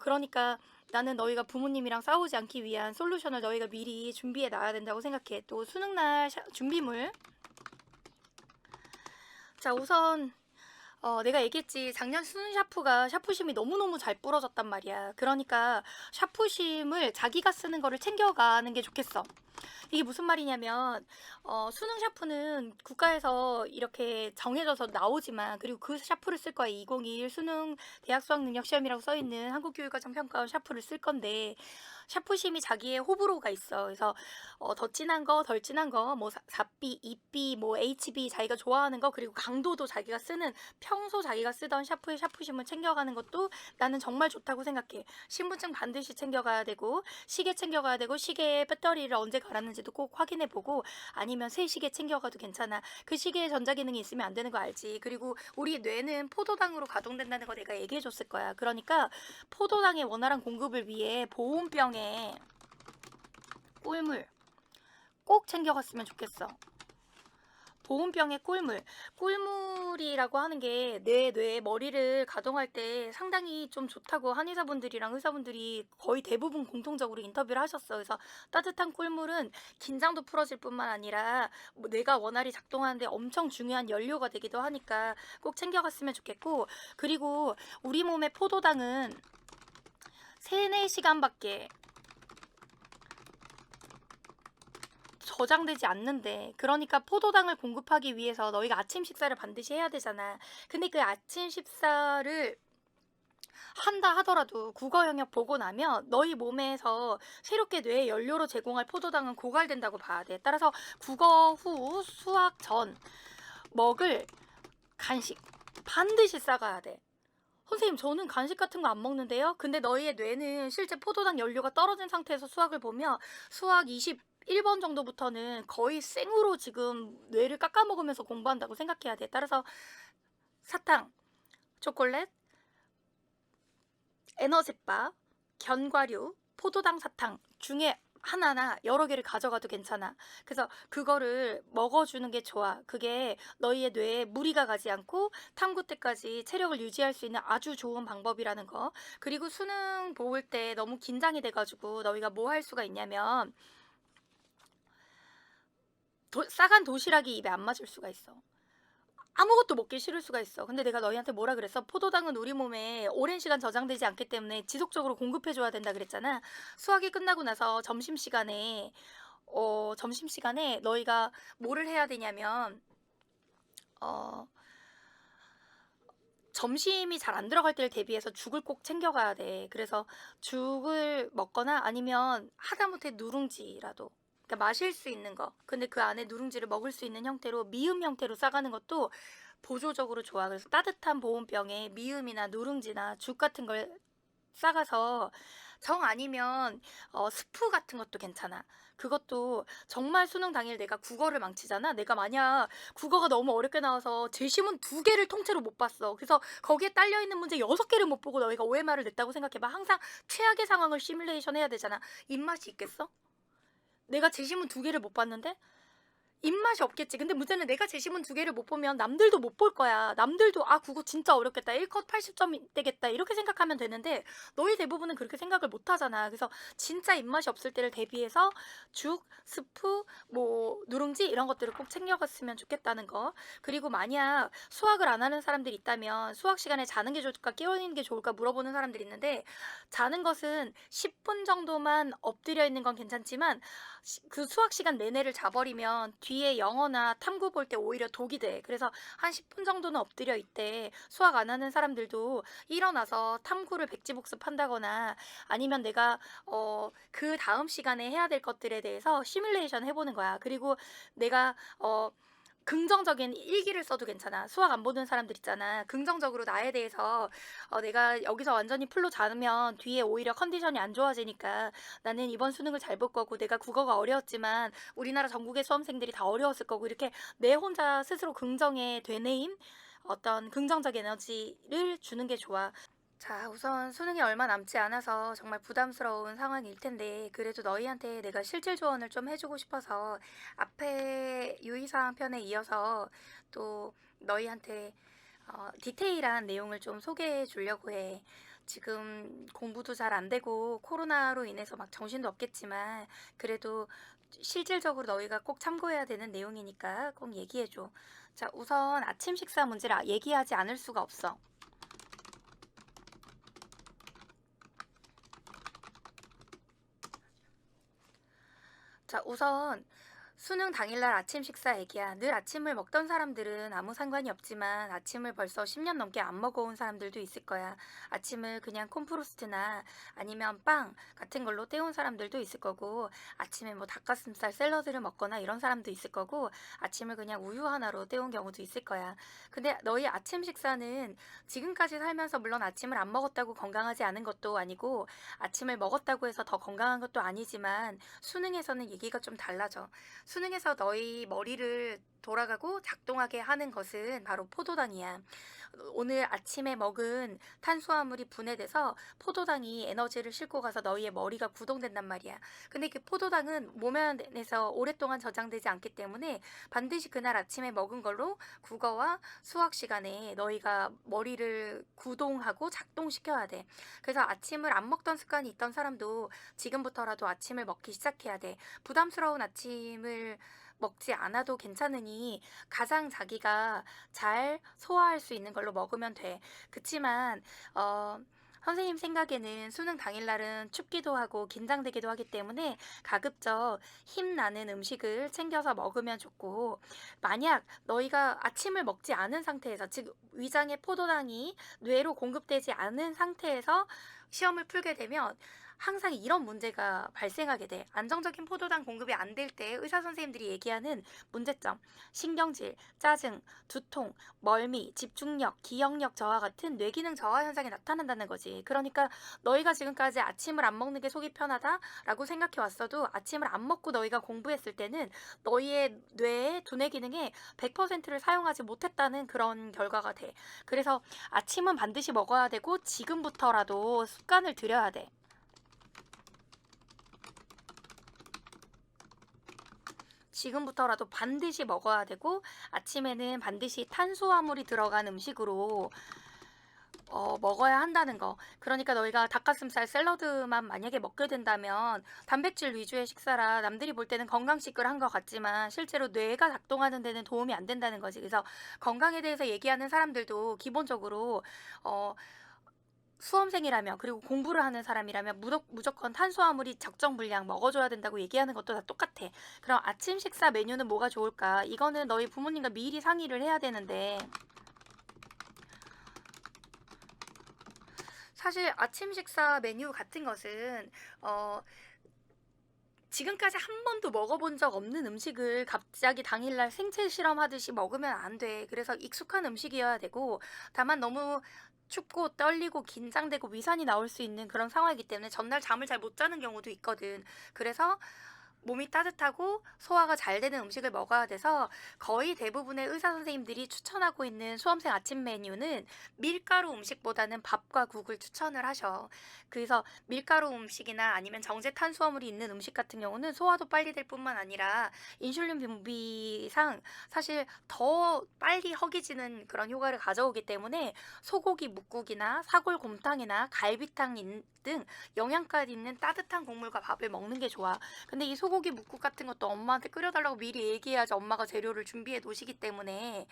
그러니까 나는 너희가 부모님이랑 싸우지 않기 위한 솔루션을 너희가 미리 준비해 놔야 된다고 생각해. 또 수능날 준비물. 자, 우선 내가 얘기했지. 작년 수능 샤프가 샤프심이 너무너무 잘 부러졌단 말이야. 그러니까 샤프심을 자기가 쓰는 거를 챙겨가는 게 좋겠어. 이게 무슨 말이냐면 수능 샤프는 국가에서 이렇게 정해져서 나오지만 그리고 그 샤프를 쓸 거야. 2021 수능 대학 수학 능력 시험이라고 써 있는 한국교육과정 평가원 샤프를 쓸 건데 샤프심이 자기의 호불호가 있어. 그래서 더 진한 거, 덜 진한 거, 뭐 4B, 2B, 뭐 HB 자기가 좋아하는 거 그리고 강도도 자기가 쓰는 평소 자기가 쓰던 샤프의 샤프심을 챙겨가는 것도 나는 정말 좋다고 생각해. 신분증 반드시 챙겨가야 되고 시계 챙겨가야 되고 시계에 배터리를 언제 갈았는지도 꼭 확인해 보고 아니면 새 시계 챙겨가도 괜찮아. 그 시계에 전자기능이 있으면 안 되는 거 알지. 그리고 우리 뇌는 포도당으로 가동된다는 거 내가 얘기해 줬을 거야. 그러니까 포도당의 원활한 공급을 위해 보온병에 꿀물 꼭 챙겨갔으면 좋겠어. 보온병에 꿀물이라고 하는 게 내 뇌 머리를 가동할 때 상당히 좀 좋다고 한의사분들이랑 의사분들이 거의 대부분 공통적으로 인터뷰를 하셨어. 그래서 따뜻한 꿀물은 긴장도 풀어질 뿐만 아니라 뭐 뇌가 원활히 작동하는데 엄청 중요한 연료가 되기도 하니까 꼭 챙겨갔으면 좋겠고 그리고 우리 몸의 포도당은 3-4시간밖에 저장되지 않는데 그러니까 포도당을 공급하기 위해서 너희가 아침 식사를 반드시 해야 되잖아. 근데 그 아침 식사를 한다 하더라도 국어 영역 보고 나면 너희 몸에서 새롭게 뇌에 연료로 제공할 포도당은 고갈된다고 봐야 돼. 따라서 국어 후 수학 전 먹을 간식 반드시 싸가야 돼. 선생님, 저는 간식 같은 거 안 먹는데요? 근데 너희의 뇌는 실제 포도당 연료가 떨어진 상태에서 수학을 보면 수학 21번 정도부터는 거의 생으로 지금 뇌를 깎아먹으면서 공부한다고 생각해야 돼. 따라서 사탕, 초콜릿, 에너지바, 견과류, 포도당 사탕 중에 하나나 여러 개를 가져가도 괜찮아. 그래서 그거를 먹어주는 게 좋아. 그게 너희의 뇌에 무리가 가지 않고 탐구 때까지 체력을 유지할 수 있는 아주 좋은 방법이라는 거. 그리고 수능 볼 때 너무 긴장이 돼가지고 너희가 뭐 할 수가 있냐면 싸간 도시락이 입에 안 맞을 수가 있어. 아무것도 먹기 싫을 수가 있어. 근데 내가 너희한테 뭐라 그랬어? 포도당은 우리 몸에 오랜 시간 저장되지 않기 때문에 지속적으로 공급해줘야 된다 그랬잖아. 수학이 끝나고 나서 점심시간에 너희가 뭐를 해야 되냐면, 어, 점심이 잘 안 들어갈 때를 대비해서 죽을 꼭 챙겨가야 돼. 그래서 죽을 먹거나 아니면 하다못해 누룽지라도. 그러니까 마실 수 있는 거. 근데 그 안에 누룽지를 먹을 수 있는 형태로 미음 형태로 싸가는 것도 보조적으로 좋아. 그래서 따뜻한 보온병에 미음이나 누룽지나 죽 같은 걸 싸가서 정 아니면 스프 같은 것도 괜찮아. 그것도 정말 수능 당일 내가 국어를 망치잖아. 내가 만약 국어가 너무 어렵게 나와서 제시문 2개를 통째로 못 봤어. 그래서 거기에 딸려 있는 문제 6개를 못 보고 너희가 OMR을 냈다고 생각해 봐. 항상 최악의 상황을 시뮬레이션 해야 되잖아. 입맛이 있겠어? 내가 제시문 2개를 못 봤는데 입맛이 없겠지. 근데 문제는 내가 제시문 2개를 못 보면 남들도 못 볼 거야. 남들도 '아 그거 진짜 어렵겠다. 1컷 80점 되겠다.' 이렇게 생각하면 되는데 너희 대부분은 그렇게 생각을 못 하잖아. 그래서 진짜 입맛이 없을 때를 대비해서 죽, 스프, 뭐 누룽지 이런 것들을 꼭 챙겨 갔으면 좋겠다는 거. 그리고 만약 수학을 안 하는 사람들이 있다면 수학 시간에 자는 게 좋을까 깨어 있는 게 좋을까 물어보는 사람들이 있는데 자는 것은 10분 정도만 엎드려 있는 건 괜찮지만 그 수학 시간 내내를 자버리면 뒤에 영어나 탐구 볼 때 오히려 독이 돼. 그래서 한 10분 정도는 엎드려 있대. 수학 안 하는 사람들도 일어나서 탐구를 백지복습한다거나 아니면 내가 그 다음 시간에 해야 될 것들에 대해서 시뮬레이션 해보는 거야. 그리고 내가 긍정적인 일기를 써도 괜찮아. 수학 안 보는 사람들 있잖아. 긍정적으로 나에 대해서 내가 여기서 완전히 풀로 자르면 뒤에 오히려 컨디션이 안 좋아지니까 나는 이번 수능을 잘 볼 거고 내가 국어가 어려웠지만 우리나라 전국의 수험생들이 다 어려웠을 거고 이렇게 내 혼자 스스로 긍정의 되뇌임 어떤 긍정적 에너지를 주는 게 좋아. 자, 우선 수능이 얼마 남지 않아서 정말 부담스러운 상황일 텐데, 그래도 너희한테 내가 실질 조언을 좀 해주고 싶어서 앞에 유의사항 편에 이어서 또 너희한테 디테일한 내용을 좀 소개해 주려고 해. 지금 공부도 잘 안 되고 코로나로 인해서 막 정신도 없겠지만, 그래도 실질적으로 너희가 꼭 참고해야 되는 내용이니까 꼭 얘기해 줘. 자, 우선 아침 식사 문제를 얘기하지 않을 수가 없어. 자, 우선 수능 당일날 아침 식사 얘기야. 늘 아침을 먹던 사람들은 아무 상관이 없지만 아침을 벌써 10년 넘게 안 먹어온 사람들도 있을 거야. 아침을 그냥 콘프로스트나 아니면 빵 같은 걸로 때운 사람들도 있을 거고, 아침에 뭐 닭가슴살 샐러드를 먹거나 이런 사람도 있을 거고, 아침을 그냥 우유 하나로 때운 경우도 있을 거야. 근데 너희 아침 식사는 지금까지 살면서 물론 아침을 안 먹었다고 건강하지 않은 것도 아니고, 아침을 먹었다고 해서 더 건강한 것도 아니지만, 수능에서는 얘기가 좀 달라져. 수능에서 너희 머리를 돌아가고 작동하게 하는 것은 바로 포도당이야. 오늘 아침에 먹은 탄수화물이 분해돼서 포도당이 에너지를 싣고 가서 너희의 머리가 구동된단 말이야. 근데 그 포도당은 몸 안에서 오랫동안 저장되지 않기 때문에 반드시 그날 아침에 먹은 걸로 국어와 수학 시간에 너희가 머리를 구동하고 작동시켜야 돼. 그래서 아침을 안 먹던 습관이 있던 사람도 지금부터라도 아침을 먹기 시작해야 돼. 부담스러운 아침을 먹지 않아도 괜찮으니 가장 자기가 잘 소화할 수 있는 걸로 먹으면 돼. 그치만 어 선생님 생각에는 수능 당일날은 춥기도 하고 긴장되기도 하기 때문에 가급적 힘나는 음식을 챙겨서 먹으면 좋고, 만약 너희가 아침을 먹지 않은 상태에서, 즉 위장에 포도당이 뇌로 공급되지 않은 상태에서 시험을 풀게 되면 항상 이런 문제가 발생하게 돼. 안정적인 포도당 공급이 안 될 때 의사 선생님들이 얘기하는 문제점, 신경질, 짜증, 두통, 멀미, 집중력, 기억력 저하 같은 뇌기능 저하 현상이 나타난다는 거지. 그러니까 너희가 지금까지 아침을 안 먹는 게 속이 편하다라고 생각해 왔어도 아침을 안 먹고 너희가 공부했을 때는 너희의 뇌의 두뇌 기능의 100%를 사용하지 못했다는 그런 결과가 돼. 그래서 아침은 반드시 먹어야 되고 지금부터라도 습관을 들여야 돼. 지금부터라도 반드시 먹어야 되고, 아침에는 반드시 탄수화물이 들어간 음식으로 먹어야 한다는 거. 그러니까 너희가 닭가슴살 샐러드만 만약에 먹게 된다면 단백질 위주의 식사라 남들이 볼 때는 건강식을 한 것 같지만 실제로 뇌가 작동하는 데는 도움이 안 된다는 거지. 그래서 건강에 대해서 얘기하는 사람들도 기본적으로 어, 수험생이라면, 그리고 공부를 하는 사람이라면 무조건 탄수화물이 적정 분량 먹어줘야 된다고 얘기하는 것도 다 똑같아. 그럼 아침 식사 메뉴는 뭐가 좋을까? 이거는 너희 부모님과 미리 상의를 해야 되는데, 사실 아침 식사 메뉴 같은 것은 어, 지금까지 한 번도 먹어본 적 없는 음식을 갑자기 당일날 생체 실험하듯이 먹으면 안 돼. 그래서 익숙한 음식이어야 되고, 다만 너무 춥고 떨리고 긴장되고 위산이 나올 수 있는 그런 상황이기 때문에 전날 잠을 잘 못 자는 경우도 있거든. 그래서 몸이 따뜻하고 소화가 잘 되는 음식을 먹어야 돼서 거의 대부분의 의사 선생님들이 추천하고 있는 수험생 아침 메뉴는 밀가루 음식보다는 밥과 국을 추천을 하셔. 그래서 밀가루 음식이나 아니면 정제 탄수화물이 있는 음식 같은 경우는 소화도 빨리 될 뿐만 아니라 인슐린 분비상 사실 더 빨리 허기지는 그런 효과를 가져오기 때문에 소고기 뭇국이나 사골곰탕이나 갈비탕 등 영양가 있는 따뜻한 국물과 밥을 먹는 게 좋아. 근데 이 소고기 뭇국 같은 것도 엄마한테 끓여달라고 미리 얘기해야지 엄마가 재료를 준비해 놓으시기 때문에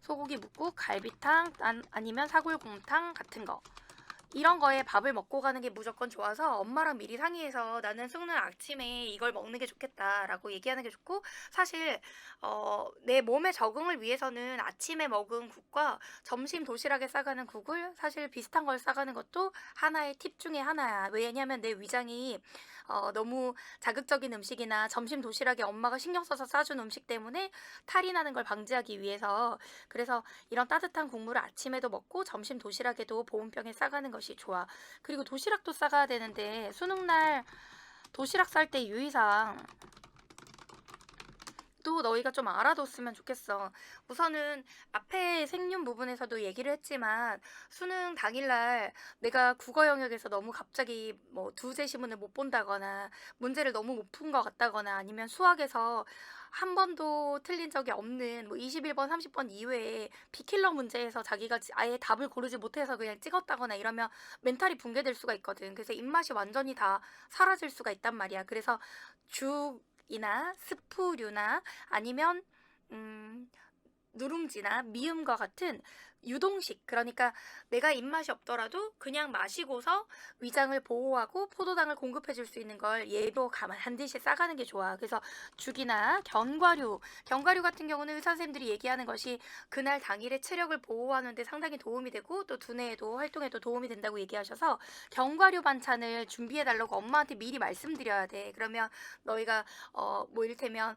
소고기 뭇국, 갈비탕, 아니면 사골곰탕 같은 거. 이런 거에 밥을 먹고 가는 게 무조건 좋아서 엄마랑 미리 상의해서 나는 수능 아침에 이걸 먹는 게 좋겠다라고 얘기하는 게 좋고, 사실 내 몸의 적응을 위해서는 아침에 먹은 국과 점심 도시락에 싸가는 국을 사실 비슷한 걸 싸가는 것도 하나의 팁 중에 하나야. 왜냐하면 내 위장이 너무 자극적인 음식이나 점심 도시락에 엄마가 신경 써서 싸준 음식 때문에 탈이 나는 걸 방지하기 위해서, 그래서 이런 따뜻한 국물을 아침에도 먹고 점심 도시락에도 보온병에 싸가는 것이 좋아. 그리고 도시락도 싸가야 되는데 수능날 도시락 쌀 때 유의사항 또 너희가 좀 알아뒀으면 좋겠어. 우선은 앞에 생륜 부분에서도 얘기를 했지만 수능 당일날 내가 국어 영역에서 너무 갑자기 뭐 두세 시문을 못 본다거나 문제를 너무 못 푼 것 같다거나 아니면 수학에서 한 번도 틀린 적이 없는 뭐 21번, 30번 이외에 비킬러 문제에서 자기가 아예 답을 고르지 못해서 그냥 찍었다거나 이러면 멘탈이 붕괴될 수가 있거든. 그래서 입맛이 완전히 다 사라질 수가 있단 말이야. 그래서 죽이나 스프류나 아니면 음, 누룽지나 미음과 같은 유동식, 그러니까 내가 입맛이 없더라도 그냥 마시고서 위장을 보호하고 포도당을 공급해 줄 수 있는 걸 예로 반드시 싸가는 게 좋아. 그래서 죽이나 견과류 같은 경우는 의사 선생님들이 얘기하는 것이 그날 당일의 체력을 보호하는 데 상당히 도움이 되고 또 두뇌에도 활동에도 도움이 된다고 얘기하셔서 견과류 반찬을 준비해 달라고 엄마한테 미리 말씀드려야 돼. 그러면 너희가 뭐 이를테면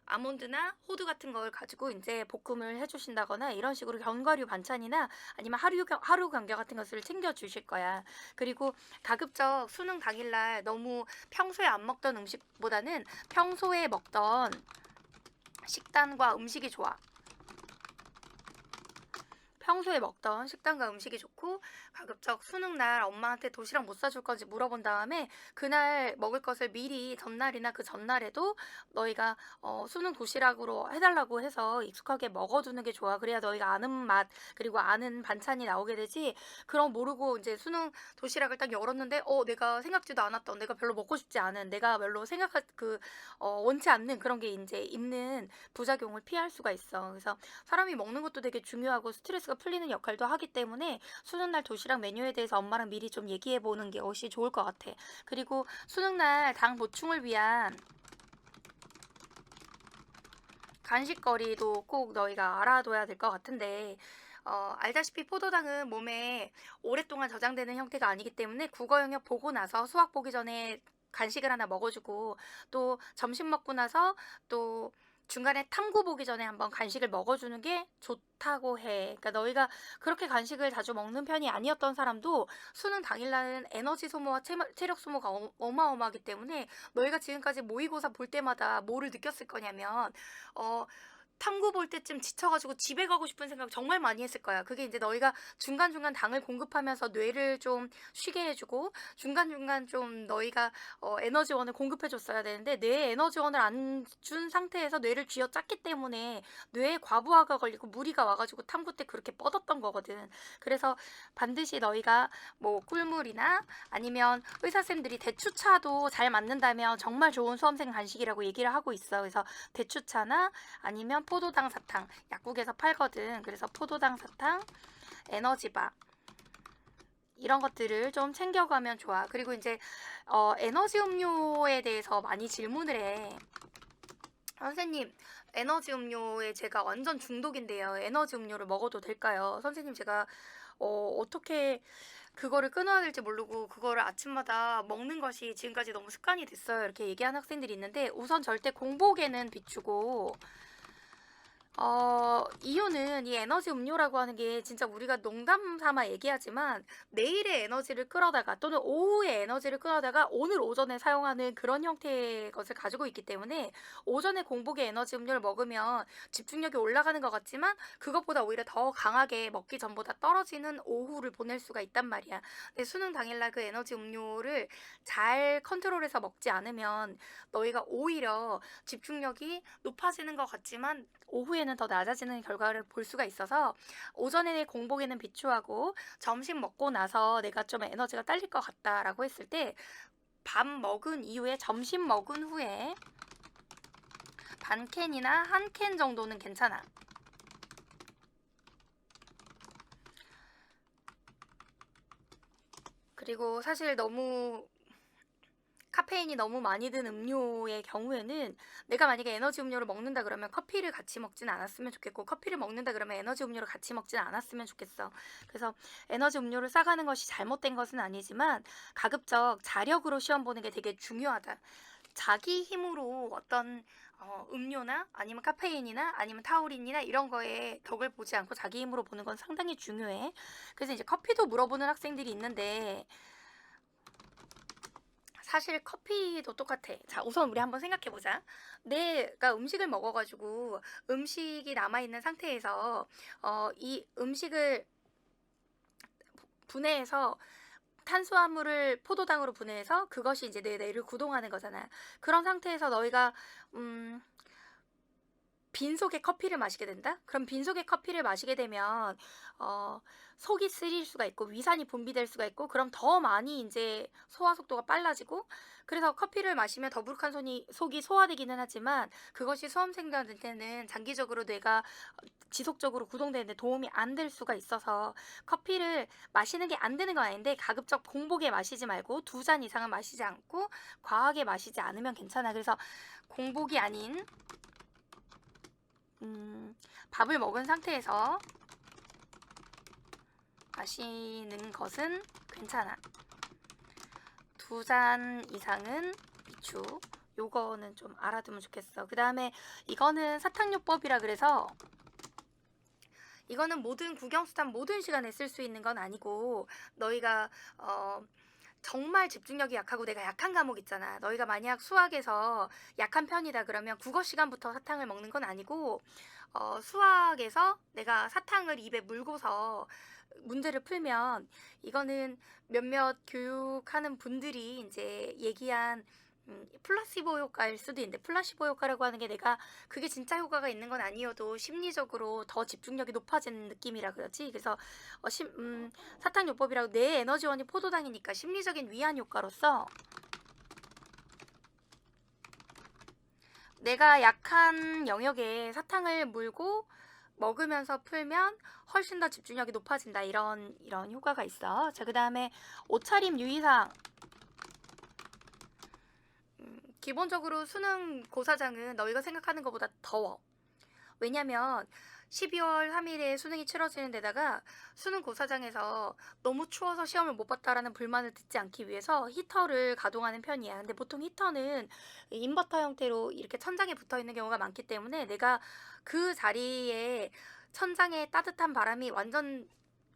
아몬드나 호두 같은 걸 가지고 이제 볶음을 해주신다거나 이런 식으로 견과류 반찬이나 아니면 하루 경과 같은 것을 챙겨 주실 거야. 그리고 가급적 수능 당일날 너무 평소에 안 먹던 음식보다는 평소에 먹던 식단과 음식이 좋아. 평소에 먹던 식단과 음식이 좋고, 가급적 수능날 엄마한테 도시락 못 사줄 건지 물어본 다음에 그날 먹을 것을 미리 전날이나 그 전날에도 너희가 수능 도시락으로 해달라고 해서 익숙하게 먹어두는 게 좋아. 그래야 너희가 아는 맛 그리고 아는 반찬이 나오게 되지. 그럼 모르고 이제 수능 도시락을 딱 열었는데 내가 생각지도 않았던, 내가 별로 먹고 싶지 않은, 내가 별로 생각할 원치 않는 그런 게 이제 있는 부작용을 피할 수가 있어. 그래서 사람이 먹는 것도 되게 중요하고 스트레스가 풀리는 역할도 하기 때문에 수능날 도시락 메뉴에 대해서 엄마랑 미리 좀 얘기해 보는 게 훨씬 좋을 것 같아. 그리고 수능날 당 보충을 위한 간식거리도 꼭 너희가 알아둬야 될 것 같은데, 알다시피 포도당은 몸에 오랫동안 저장되는 형태가 아니기 때문에 국어 영역 보고 나서 수학 보기 전에 간식을 하나 먹어주고, 또 점심 먹고 나서 또 중간에 탐구 보기 전에 한번 간식을 먹어주는 게 좋다고 해. 그러니까 너희가 그렇게 간식을 자주 먹는 편이 아니었던 사람도 수능 당일날은 에너지 소모와 체력 소모가 어마어마하기 때문에 너희가 지금까지 모의고사 볼 때마다 뭐를 느꼈을 거냐면 탐구 볼 때쯤 지쳐가지고 집에 가고 싶은 생각 정말 많이 했을 거야. 그게 이제 너희가 중간중간 당을 공급하면서 뇌를 좀 쉬게 해주고 중간중간 좀 너희가 에너지원을 공급해줬어야 되는데 뇌에 에너지원을 안 준 상태에서 뇌를 쥐어짰기 때문에 뇌에 과부하가 걸리고 무리가 와가지고 탐구 때 그렇게 뻗었던 거거든. 그래서 반드시 너희가 뭐 꿀물이나 아니면 의사쌤들이 대추차도 잘 맞는다면 정말 좋은 수험생 간식이라고 얘기를 하고 있어. 그래서 대추차나 아니면 포도당 사탕, 약국에서 팔거든. 그래서 포도당 사탕, 에너지바 이런 것들을 좀 챙겨가면 좋아. 그리고 이제 에너지 음료에 대해서 많이 질문을 해. 선생님, 에너지 음료에 제가 완전 중독인데요. 에너지 음료를 먹어도 될까요? 선생님, 제가 어떻게 그거를 끊어야 될지 모르고 그거를 아침마다 먹는 것이 지금까지 너무 습관이 됐어요. 이렇게 얘기하는 학생들이 있는데 우선 절대 공복에는 비추고 이유는 이 에너지 음료라고 하는 게 진짜 우리가 농담 삼아 얘기하지만 내일의 에너지를 끌어다가 또는 오후의 에너지를 끌어다가 오늘 오전에 사용하는 그런 형태의 것을 가지고 있기 때문에 오전에 공복에 에너지 음료를 먹으면 집중력이 올라가는 것 같지만 그것보다 오히려 더 강하게 먹기 전보다 떨어지는 오후를 보낼 수가 있단 말이야. 근데 수능 당일날 그 에너지 음료를 잘 컨트롤해서 먹지 않으면 너희가 오히려 집중력이 높아지는 것 같지만 오후에는 더 낮아지는 결과를 볼 수가 있어서 오전에 공복에는 비추하고 점심 먹고 나서 내가 좀 에너지가 딸릴 것 같다라고 했을 때 밥 먹은 이후에 점심 먹은 후에 반 캔이나 한 캔 정도는 괜찮아. 그리고 사실 너무 카페인이 너무 많이 든 음료의 경우에는 내가 만약에 에너지 음료를 먹는다 그러면 커피를 같이 먹진 않았으면 좋겠고 커피를 먹는다 그러면 에너지 음료를 같이 먹진 않았으면 좋겠어. 그래서 에너지 음료를 싸가는 것이 잘못된 것은 아니지만 가급적 자력으로 시험 보는 게 되게 중요하다. 자기 힘으로 어떤 음료나 아니면 카페인이나 아니면 타우린이나 이런 거에 덕을 보지 않고 자기 힘으로 보는 건 상당히 중요해. 그래서 이제 커피도 물어보는 학생들이 있는데 사실 커피도 똑같아. 자, 우선 우리 한번 생각해보자. 내가 음식을 먹어가지고 음식이 남아있는 상태에서 이 음식을 분해해서 탄수화물을 포도당으로 분해해서 그것이 이제 내 뇌를 구동하는 거잖아. 그런 상태에서 너희가 음, 빈속에 커피를 마시게 된다? 그럼 빈속에 커피를 마시게 되면 어, 속이 쓰릴 수가 있고 위산이 분비될 수가 있고 그럼 더 많이 이제 소화 속도가 빨라지고 그래서 커피를 마시면 더부룩한 속이 소화되기는 하지만 그것이 수험생들한테는 장기적으로 뇌가 지속적으로 구동되는데 도움이 안 될 수가 있어서 커피를 마시는 게 안 되는 건 아닌데 가급적 공복에 마시지 말고 2잔 이상은 마시지 않고 과하게 마시지 않으면 괜찮아. 그래서 공복이 아닌 밥을 먹은 상태에서 마시는 것은 괜찮아. 2잔 이상은 비추. 요거는 좀 알아두면 좋겠어. 그 다음에 이거는 사탕요법이라 그래서 이거는 모든 국영수탄 모든 시간에 쓸 수 있는 건 아니고 너희가 정말 집중력이 약하고 내가 약한 과목 있잖아. 너희가 만약 수학에서 약한 편이다 그러면 국어 시간부터 사탕을 먹는 건 아니고 수학에서 내가 사탕을 입에 물고서 문제를 풀면 이거는 몇몇 교육하는 분들이 이제 얘기한 플라시보 효과일 수도 있는데 플라시보 효과라고 하는 게 내가 그게 진짜 효과가 있는 건 아니어도 심리적으로 더 집중력이 높아지는 느낌이라 그러지. 그래서 사탕요법이라고 내 에너지원이 포도당이니까 심리적인 위안 효과로서 내가 약한 영역에 사탕을 물고 먹으면서 풀면 훨씬 더 집중력이 높아진다. 이런 효과가 있어. 자, 그 다음에 옷차림 유의사항. 기본적으로 수능 고사장은 너희가 생각하는 것보다 더워. 왜냐면 12월 3일에 수능이 치러지는 데다가 수능 고사장에서 너무 추워서 시험을 못 봤다라는 불만을 듣지 않기 위해서 히터를 가동하는 편이야. 근데 보통 히터는 인버터 형태로 이렇게 천장에 붙어 있는 경우가 많기 때문에 내가 그 자리에 천장에 따뜻한 바람이 완전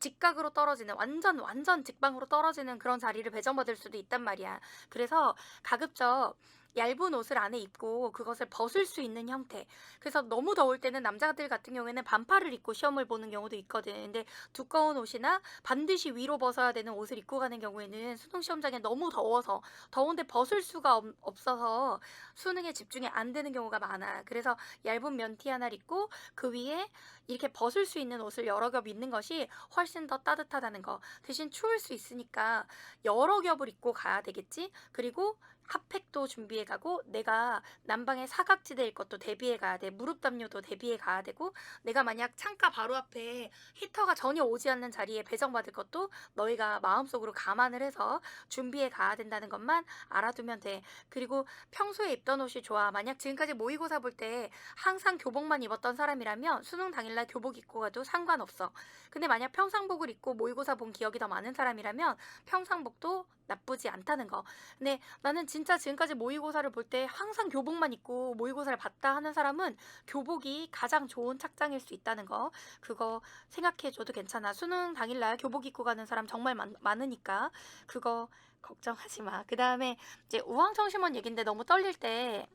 직각으로 떨어지는 완전 직방으로 떨어지는 그런 자리를 배정받을 수도 있단 말이야. 그래서 가급적 얇은 옷을 안에 입고 그것을 벗을 수 있는 형태. 그래서 너무 더울 때는 남자들 같은 경우에는 반팔을 입고 시험을 보는 경우도 있거든. 근데 두꺼운 옷이나 반드시 위로 벗어야 되는 옷을 입고 가는 경우에는 수능 시험장에 너무 더워서 더운데 벗을 수가 없어서 수능에 집중이 안 되는 경우가 많아. 그래서 얇은 면티 하나를 입고 그 위에 이렇게 벗을 수 있는 옷을 여러 겹 입는 것이 훨씬 더 따뜻하다는 거. 대신 추울 수 있으니까 여러 겹을 입고 가야 되겠지? 그리고 핫팩도 준비해 가고 내가 난방에 사각지대일 것도 대비해 가야 돼. 무릎 담요도 대비해 가야 되고 내가 만약 창가 바로 앞에 히터가 전혀 오지 않는 자리에 배정받을 것도 너희가 마음속으로 감안을 해서 준비해 가야 된다는 것만 알아두면 돼. 그리고 평소에 입던 옷이 좋아. 만약 지금까지 모의고사 볼 때 항상 교복만 입었던 사람이라면 수능 당일날 교복 입고 가도 상관없어. 근데 만약 평상복을 입고 모의고사 본 기억이 더 많은 사람이라면 평상복도 나쁘지 않다는 거. 근데 나는 진짜 지금까지 모의고사를 볼 때 항상 교복만 입고 모의고사를 봤다 하는 사람은 교복이 가장 좋은 착장일 수 있다는 거. 그거 생각해 줘도 괜찮아. 수능 당일날 교복 입고 가는 사람 정말 많으니까 그거 걱정하지 마. 그 다음에 이제 우황청심원 얘긴데 너무 떨릴 때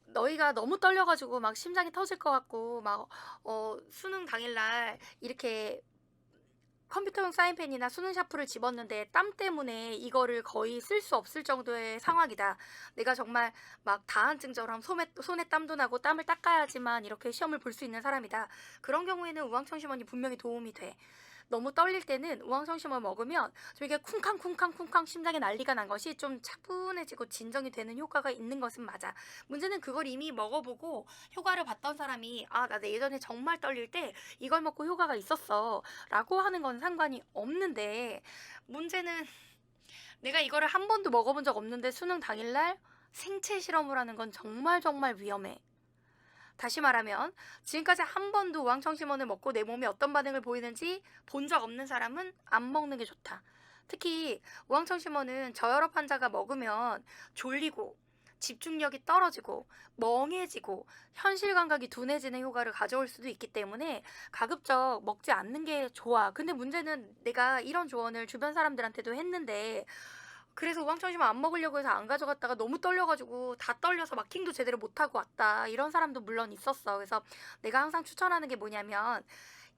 너희가 너무 떨려가지고 막 심장이 터질 것 같고 막 수능 당일날 이렇게 컴퓨터용 사인펜이나 수능 샤프를 집었는데 땀 때문에 이거를 거의 쓸 수 없을 정도의 상황이다. 내가 정말 막 다한증처럼 손에 땀도 나고 땀을 닦아야지만 이렇게 시험을 볼 수 있는 사람이다. 그런 경우에는 우황청심원이 분명히 도움이 돼. 너무 떨릴 때는 우황청심원 먹으면 좀 이게 쿵쾅쿵쾅쿵쾅 심장에 난리가 난 것이 좀 차분해지고 진정이 되는 효과가 있는 것은 맞아. 문제는 그걸 이미 먹어보고 효과를 봤던 사람이 나 예전에 정말 떨릴 때 이걸 먹고 효과가 있었어 라고 하는 건 상관이 없는데 문제는 내가 이거를 한 번도 먹어본 적 없는데 수능 당일날 생체 실험을 하는 건 정말 정말 위험해. 다시 말하면 지금까지 한 번도 우황청심원을 먹고 내 몸이 어떤 반응을 보이는지 본 적 없는 사람은 안 먹는 게 좋다. 특히 우황청심원은 저혈압 환자가 먹으면 졸리고 집중력이 떨어지고 멍해지고 현실 감각이 둔해지는 효과를 가져올 수도 있기 때문에 가급적 먹지 않는 게 좋아. 근데 문제는 내가 이런 조언을 주변 사람들한테도 했는데 그래서 우황청심원 안 먹으려고 해서 안 가져갔다가 너무 떨려가지고 다 떨려서 마킹도 제대로 못하고 왔다. 이런 사람도 물론 있었어. 그래서 내가 항상 추천하는 게 뭐냐면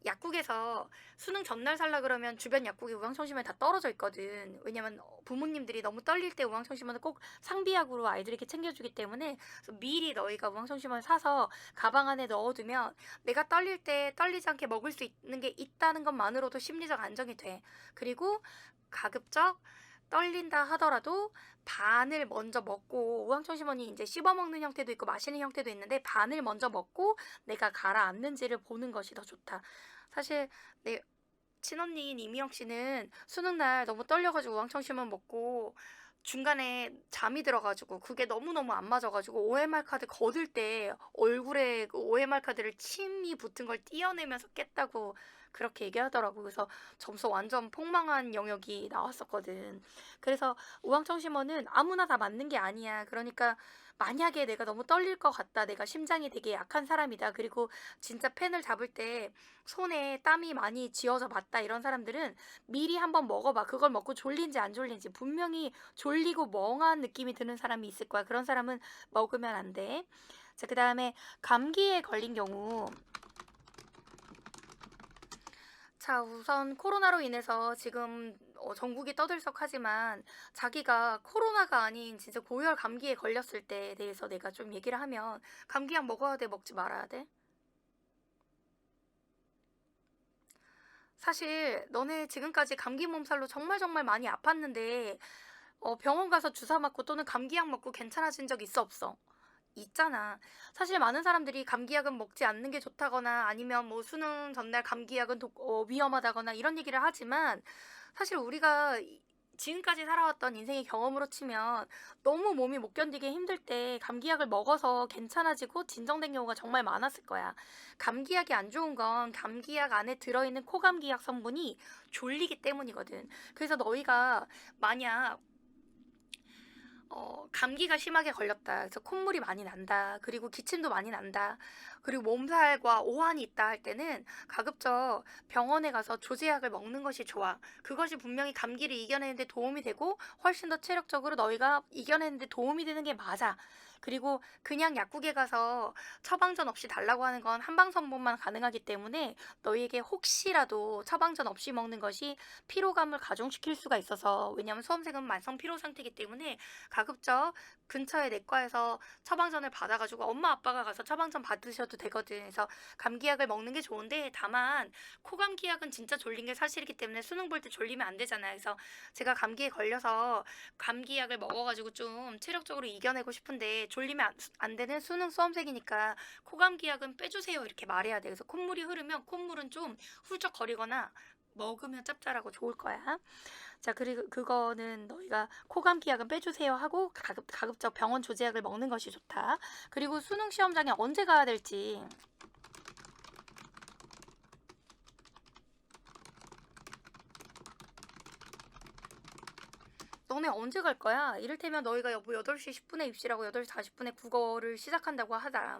약국에서 수능 전날 살라 그러면 주변 약국에 우황청심원이 다 떨어져 있거든. 왜냐면 부모님들이 너무 떨릴 때 우황청심원을 꼭 상비약으로 아이들에게 챙겨주기 때문에 그래서 미리 너희가 우황청심원을 사서 가방 안에 넣어두면 내가 떨릴 때 떨리지 않게 먹을 수 있는 게 있다는 것만으로도 심리적 안정이 돼. 그리고 가급적 떨린다 하더라도 반을 먼저 먹고 우황청심원이 이제 씹어 먹는 형태도 있고 마시는 형태도 있는데 반을 먼저 먹고 내가 가라앉는지를 보는 것이 더 좋다. 사실 내 친언니인 이미영 씨는 수능 날 너무 떨려가지고 우황청심원 먹고 중간에 잠이 들어가지고 그게 너무너무 안 맞아가지고 OMR 카드 거들 때 얼굴에 그 OMR 카드를 침이 붙은 걸 떼어내면서 깼다고 그렇게 얘기하더라고. 그래서 점수 완전 폭망한 영역이 나왔었거든. 그래서 우황청심원은 아무나 다 맞는 게 아니야. 그러니까 만약에 내가 너무 떨릴 것 같다. 내가 심장이 되게 약한 사람이다. 그리고 진짜 펜을 잡을 때 손에 땀이 많이 지어져 봤다. 이런 사람들은 미리 한번 먹어봐. 그걸 먹고 졸린지 안 졸린지. 분명히 졸리고 멍한 느낌이 드는 사람이 있을 거야. 그런 사람은 먹으면 안 돼. 자, 그 다음에 감기에 걸린 경우 자, 우선 코로나로 인해서 지금 전국이 떠들썩하지만 자기가 코로나가 아닌 진짜 고열 감기에 걸렸을 때에 대해서 내가 좀 얘기를 하면 감기약 먹어야 돼, 먹지 말아야 돼? 사실 너네 지금까지 감기 몸살로 정말 정말 많이 아팠는데 병원 가서 주사 맞고 또는 감기약 먹고 괜찮아진 적 있어, 없어? 있잖아. 사실 많은 사람들이 감기약은 먹지 않는 게 좋다거나 아니면 뭐 수능 전날 감기약은 위험하다거나 이런 얘기를 하지만 사실 우리가 지금까지 살아왔던 인생의 경험으로 치면 너무 몸이 못 견디게 힘들 때 감기약을 먹어서 괜찮아지고 진정된 경우가 정말 많았을 거야. 감기약이 안 좋은 건 감기약 안에 들어있는 코감기약 성분이 졸리기 때문이거든. 그래서 너희가 만약 감기가 심하게 걸렸다. 그래서 콧물이 많이 난다. 그리고 기침도 많이 난다. 그리고 몸살과 오한이 있다 할 때는 가급적 병원에 가서 조제약을 먹는 것이 좋아. 그것이 분명히 감기를 이겨내는데 도움이 되고 훨씬 더 체력적으로 너희가 이겨내는데 도움이 되는 게 맞아. 그리고 그냥 약국에 가서 처방전 없이 달라고 하는 건 한방선봉만 가능하기 때문에 너희에게 혹시라도 처방전 없이 먹는 것이 피로감을 가중시킬 수가 있어서, 왜냐하면 수험생은 만성 피로 상태이기 때문에 가급적 근처의 내과에서 처방전을 받아가지고 엄마 아빠가 가서 처방전 받으셔도 되거든. 그래서 감기약을 먹는 게 좋은데, 다만 코감기약은 진짜 졸린 게 사실이기 때문에 수능 볼 때 졸리면 안 되잖아요. 그래서 제가 감기에 걸려서 감기약을 먹어가지고 좀 체력적으로 이겨내고 싶은데 졸리면 안 되는 수능 수험생이니까 코감기약은 빼주세요 이렇게 말해야 돼. 그래서 콧물이 흐르면 콧물은 좀 훌쩍거리거나 먹으면 짭짤하고 좋을 거야. 자, 그리고 그거는 너희가 코감기약은 빼주세요 하고 가급적 병원 조제약을 먹는 것이 좋다. 그리고 수능 시험장에 언제 가야 될지. 너네 언제 갈 거야? 이를테면 너희가 뭐 8시 10분에 입시라고 8시 40분에 국어를 시작한다고 하더라.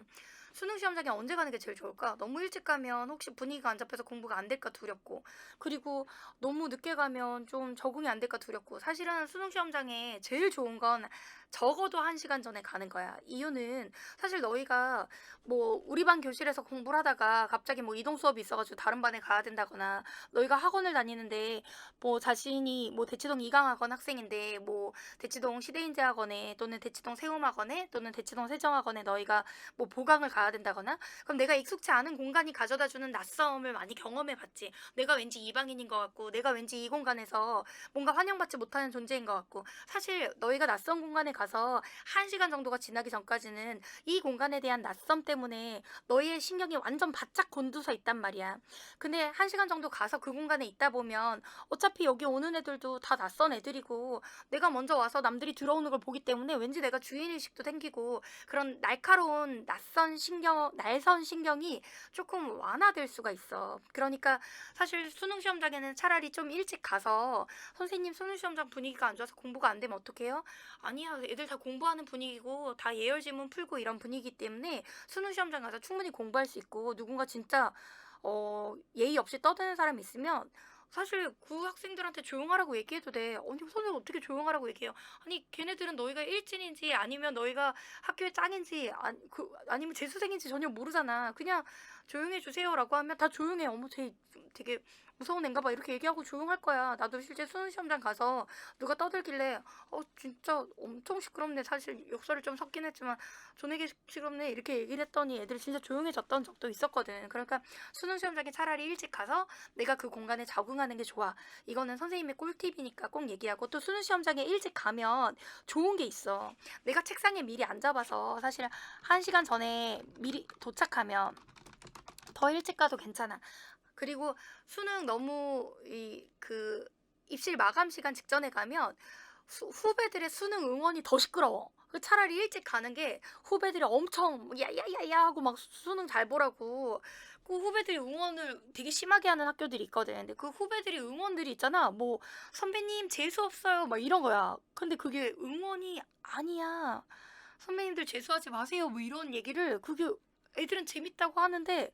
수능 시험장에 언제 가는 게 제일 좋을까? 너무 일찍 가면 혹시 분위기가 안 잡혀서 공부가 안 될까 두렵고, 그리고 너무 늦게 가면 좀 적응이 안 될까 두렵고. 사실은 수능 시험장에 제일 좋은 건 적어도 1시간 전에 가는 거야. 이유는 사실 너희가 뭐 우리 반 교실에서 공부를 하다가 갑자기 뭐 이동 수업이 있어가지고 다른 반에 가야 된다거나, 너희가 학원을 다니는데 뭐 자신이 뭐 대치동 이강학원 학생인데 뭐 대치동 시대인재학원에 또는 대치동 세움학원에 또는 대치동 세정학원에 너희가 뭐 보강을 가야 된다거나, 그럼 내가 익숙치 않은 공간이 가져다주는 낯섦을 많이 경험해 봤지. 내가 왠지 이방인인 것 같고, 내가 왠지 이 공간에서 뭔가 환영받지 못하는 존재인 것 같고. 사실 너희가 낯선 공간에 가서 1시간 정도가 지나기 전까지는 이 공간에 대한 낯섦 때문에 너희의 신경이 완전 바짝 곤두서 있단 말이야. 근데 1시간 정도 가서 그 공간에 있다 보면 어차피 여기 오는 애들도 다 낯선 애들이고, 내가 먼저 와서 남들이 들어오는 걸 보기 때문에 왠지 내가 주인의식도 생기고, 그런 날카로운 날선 신경이 조금 완화될 수가 있어. 그러니까 사실 수능 시험장에는 차라리 좀 일찍 가서, 선생님 수능 시험장 분위기가 안 좋아서 공부가 안 되면 어떡해요? 아니야, 애들 다 공부하는 분위기고 다 예열지문 풀고 이런 분위기 때문에 수능 시험장 가서 충분히 공부할 수 있고, 누군가 진짜 예의 없이 떠드는 사람 있으면 사실 그 학생들한테 조용하라고 얘기해도 돼. 아니, 선생님 어떻게 조용하라고 얘기해요? 아니, 걔네들은 너희가 일진인지 아니면 너희가 학교의 짱인지 아니면 재수생인지 전혀 모르잖아. 그냥 조용해 주세요라고 하면 다 조용해. 어머, 쟤 되게 무서운 애인가 봐 이렇게 얘기하고 조용할 거야. 나도 실제 수능 시험장 가서 누가 떠들길래 진짜 엄청 시끄럽네. 사실 욕설을 좀 섞긴 했지만 존에게 시끄럽네 이렇게 얘기를 했더니 애들이 진짜 조용해졌던 적도 있었거든. 그러니까 수능 시험장에 차라리 일찍 가서 내가 그 공간에 적응하는 게 좋아. 이거는 선생님의 꿀팁이니까 꼭 얘기하고, 또 수능 시험장에 일찍 가면 좋은 게 있어. 내가 책상에 미리 앉아봐서 사실 1시간 전에 미리 도착하면 더 일찍 가도 괜찮아. 그리고 수능 너무 입실 마감 시간 직전에 가면 후배들의 수능 응원이 더 시끄러워. 차라리 일찍 가는 게, 후배들이 엄청 야야야야 하고 막 수능 잘 보라고 그 후배들이 응원을 되게 심하게 하는 학교들이 있거든. 근데 그 후배들이 응원들이 있잖아. 뭐 선배님 재수 없어요 막 이런 거야. 근데 그게 응원이 아니야. 선배님들 재수하지 마세요 뭐 이런 얘기를, 그게 애들은 재밌다고 하는데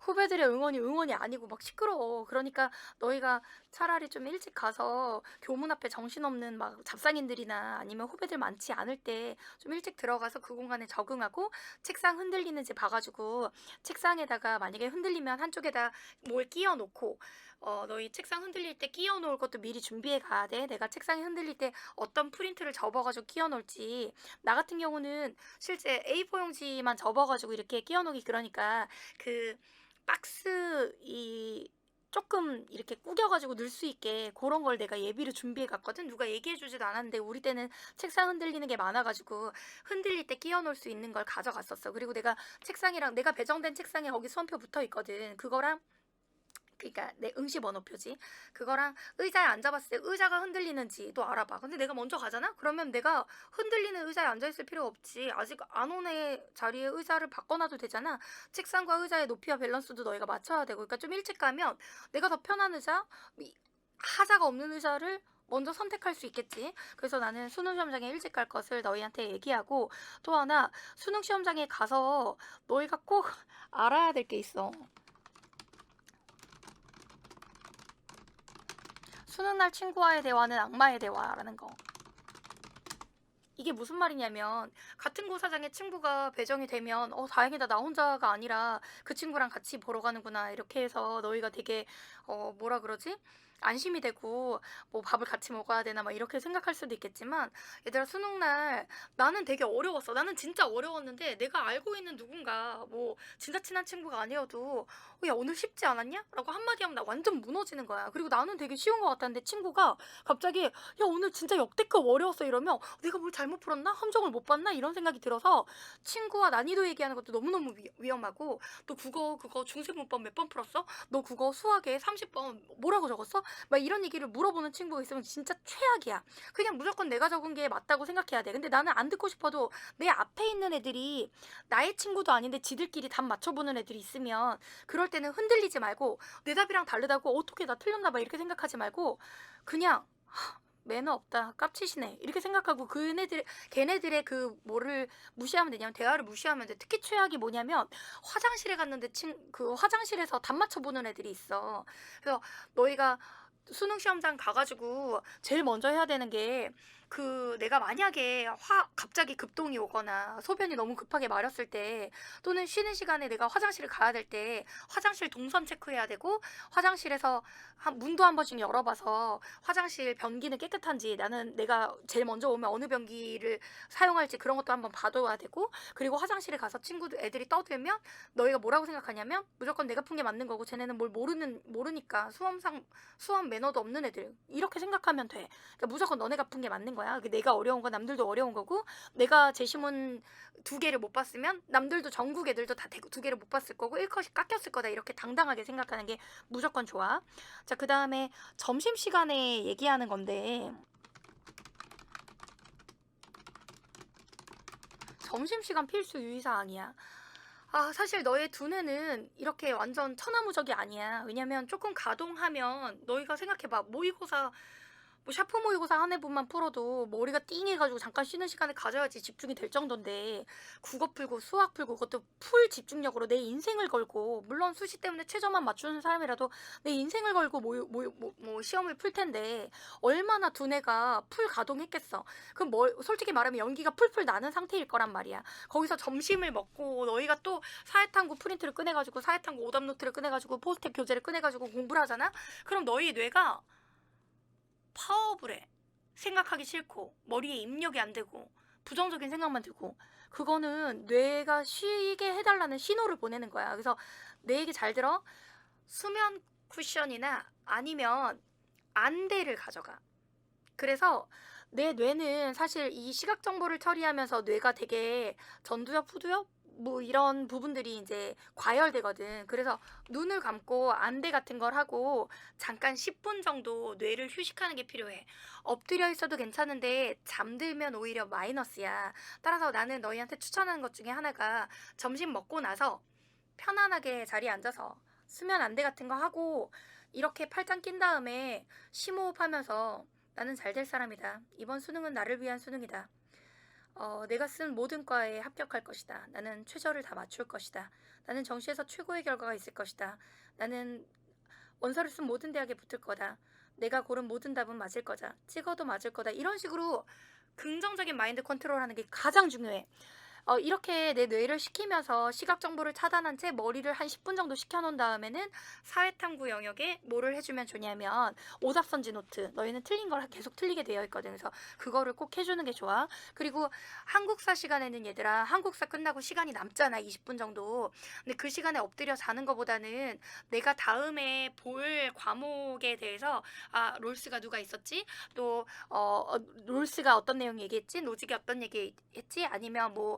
후배들의 응원이 아니고 막 시끄러워. 그러니까 너희가 차라리 좀 일찍 가서 교문 앞에 정신없는 막 잡상인들이나 아니면 후배들 많지 않을 때 좀 일찍 들어가서 그 공간에 적응하고, 책상 흔들리는지 봐가지고 책상에다가 만약에 흔들리면 한쪽에다 뭘 끼워 놓고, 너희 책상 흔들릴 때 끼워 놓을 것도 미리 준비해 가야 돼. 내가 책상이 흔들릴 때 어떤 프린트를 접어가지고 끼워 놓을지. 나 같은 경우는 실제 A4 용지만 접어가지고 이렇게 끼워 놓기, 그러니까 그 박스 조금 이렇게 구겨가지고 넣을 수 있게 그런 걸 내가 예비로 준비해 갔거든. 누가 얘기해 주지도 않았는데 우리 때는 책상 흔들리는 게 많아가지고 흔들릴 때 끼워 놓을 수 있는 걸 가져갔었어. 그리고 내가 책상이랑, 내가 배정된 책상에 거기 수험표 붙어 있거든. 그거랑, 그러니까 내 응시 번호표지. 그거랑 의자에 앉아봤을 때 의자가 흔들리는지도 알아봐. 근데 내가 먼저 가잖아? 그러면 내가 흔들리는 의자에 앉아있을 필요 없지. 아직 안 온 애 자리에 의자를 바꿔놔도 되잖아. 책상과 의자의 높이와 밸런스도 너희가 맞춰야 되고. 그러니까 좀 일찍 가면 내가 더 편한 의자, 하자가 없는 의자를 먼저 선택할 수 있겠지. 그래서 나는 수능 시험장에 일찍 갈 것을 너희한테 얘기하고, 또 하나, 수능 시험장에 가서 너희가 꼭 알아야 될 게 있어. 수능날 친구와의 대화는 악마의 대화라는 거. 이게 무슨 말이냐면 같은 고사장에 친구가 배정이 되면 다행이다. 나 혼자가 아니라 그 친구랑 같이 보러 가는구나. 이렇게 해서 너희가 되게 뭐라 그러지? 안심이 되고 뭐 밥을 같이 먹어야 되나 막 이렇게 생각할 수도 있겠지만 얘들아 수능 날 나는 되게 어려웠어. 나는 진짜 어려웠는데 내가 알고 있는 누군가 뭐 진짜 친한 친구가 아니어도 야 오늘 쉽지 않았냐? 라고 한마디 하면 나 완전 무너지는 거야. 그리고 나는 되게 쉬운 것 같았는데 친구가 갑자기 야 오늘 진짜 역대급 어려웠어 이러면 내가 뭘 잘못 풀었나? 함정을 못 봤나? 이런 생각이 들어서 친구와 난이도 얘기하는 것도 너무너무 위험하고 너 그거 중세 문법 몇 번 풀었어? 너 그거 수학에 30번 뭐라고 적었어? 막 이런 얘기를 물어보는 친구가 있으면 진짜 최악이야. 그냥 무조건 내가 적은 게 맞다고 생각해야 돼. 근데 나는 안 듣고 싶어도 내 앞에 있는 애들이 나의 친구도 아닌데 지들끼리 답 맞춰보는 애들이 있으면 그럴 때는 흔들리지 말고 내 답이랑 다르다고 어떻게 나 틀렸나 봐 이렇게 생각하지 말고 그냥 매너 없다 깝치시네 이렇게 생각하고 걔네들의 그 뭐를 무시하면 되냐면 대화를 무시하면 돼. 특히 최악이 뭐냐면 화장실에 갔는데 그 화장실에서 답 맞춰보는 애들이 있어. 그래서 너희가 수능 시험장 가가지고 제일 먼저 해야 되는 게 내가 만약에 갑자기 급동이 오거나 소변이 너무 급하게 마렸을 때 또는 쉬는 시간에 내가 화장실을 가야 될 때 화장실 동선 체크해야 되고 화장실에서 문도 한 번씩 열어봐서 화장실 변기는 깨끗한지 나는 내가 제일 먼저 오면 어느 변기를 사용할지 그런 것도 한번 봐둬야 되고 그리고 화장실에 가서 애들이 떠들면 너희가 뭐라고 생각하냐면 무조건 내가 푼 게 맞는 거고 쟤네는 뭘 모르니까 수험 매너도 없는 애들 이렇게 생각하면 돼. 그러니까 무조건 너네가 푼 게 맞는 거야. 내가 어려운 거 남들도 어려운 거고 내가 제시문 2개를 못 봤으면 남들도 전국 애들도 다 2개를 못 봤을 거고 1컷이 깎였을 거다 이렇게 당당하게 생각하는 게 무조건 좋아. 자, 그 다음에 점심시간에 얘기하는 건데 점심시간 필수 유의사항이야. 사실 너의 두뇌는 이렇게 완전 천하무적이 아니야. 왜냐면 조금 가동하면 너희가 생각해봐. 모의고사 뭐 샤프 모의고사 한 해분만 풀어도 머리가 띵해가지고 잠깐 쉬는 시간을 가져야지 집중이 될 정도인데 국어 풀고 수학 풀고 그것도 풀 집중력으로 내 인생을 걸고 물론 수시 때문에 최저만 맞추는 사람이라도 내 인생을 걸고 뭐 시험을 풀 텐데 얼마나 두뇌가 풀 가동했겠어. 그럼 솔직히 말하면 연기가 풀풀 나는 상태일 거란 말이야. 거기서 점심을 먹고 너희가 또 사회탐구 프린트를 꺼내가지고 사회탐구 오답 노트를 꺼내가지고 포스트잇 교재를 꺼내가지고 공부를 하잖아. 그럼 너희 뇌가 파워불해. 생각하기 싫고 머리에 입력이 안 되고 부정적인 생각만 들고 그거는 뇌가 쉬게 해달라는 신호를 보내는 거야. 그래서 내 얘기 잘 들어. 수면 쿠션이나 아니면 안대를 가져가. 그래서 내 뇌는 사실 이 시각 정보를 처리하면서 뇌가 되게 전두엽, 후두엽 뭐 이런 부분들이 이제 과열되거든. 그래서 눈을 감고 안대 같은 걸 하고 잠깐 10분 정도 뇌를 휴식하는 게 필요해. 엎드려 있어도 괜찮은데 잠들면 오히려 마이너스야. 따라서 나는 너희한테 추천하는 것 중에 하나가 점심 먹고 나서 편안하게 자리에 앉아서 수면 안대 같은 거 하고 이렇게 팔짱 낀 다음에 심호흡하면서 나는 잘 될 사람이다. 이번 수능은 나를 위한 수능이다. 내가 쓴 모든 과에 합격할 것이다. 나는 최저를 다 맞출 것이다. 나는 정시에서 최고의 결과가 있을 것이다. 나는 원서를 쓴 모든 대학에 붙을 거다. 내가 고른 모든 답은 맞을 거다. 찍어도 맞을 거다. 이런 식으로 긍정적인 마인드 컨트롤하는 게 가장 중요해. 이렇게 내 뇌를 시키면서 시각 정보를 차단한 채 머리를 한 10분 정도 식혀놓은 다음에는 사회탐구 영역에 뭐를 해주면 좋냐면 오답선지 노트. 너희는 틀린 걸 계속 틀리게 되어 있거든. 그래서 그거를 꼭 해주는 게 좋아. 그리고 한국사 시간에는 얘들아 한국사 끝나고 시간이 남잖아. 20분 정도. 근데 그 시간에 엎드려 자는 것보다는 내가 다음에 볼 과목에 대해서 롤스가 누가 있었지? 또 롤스가 어떤 내용 얘기했지? 노직이 어떤 얘기 했지? 아니면 뭐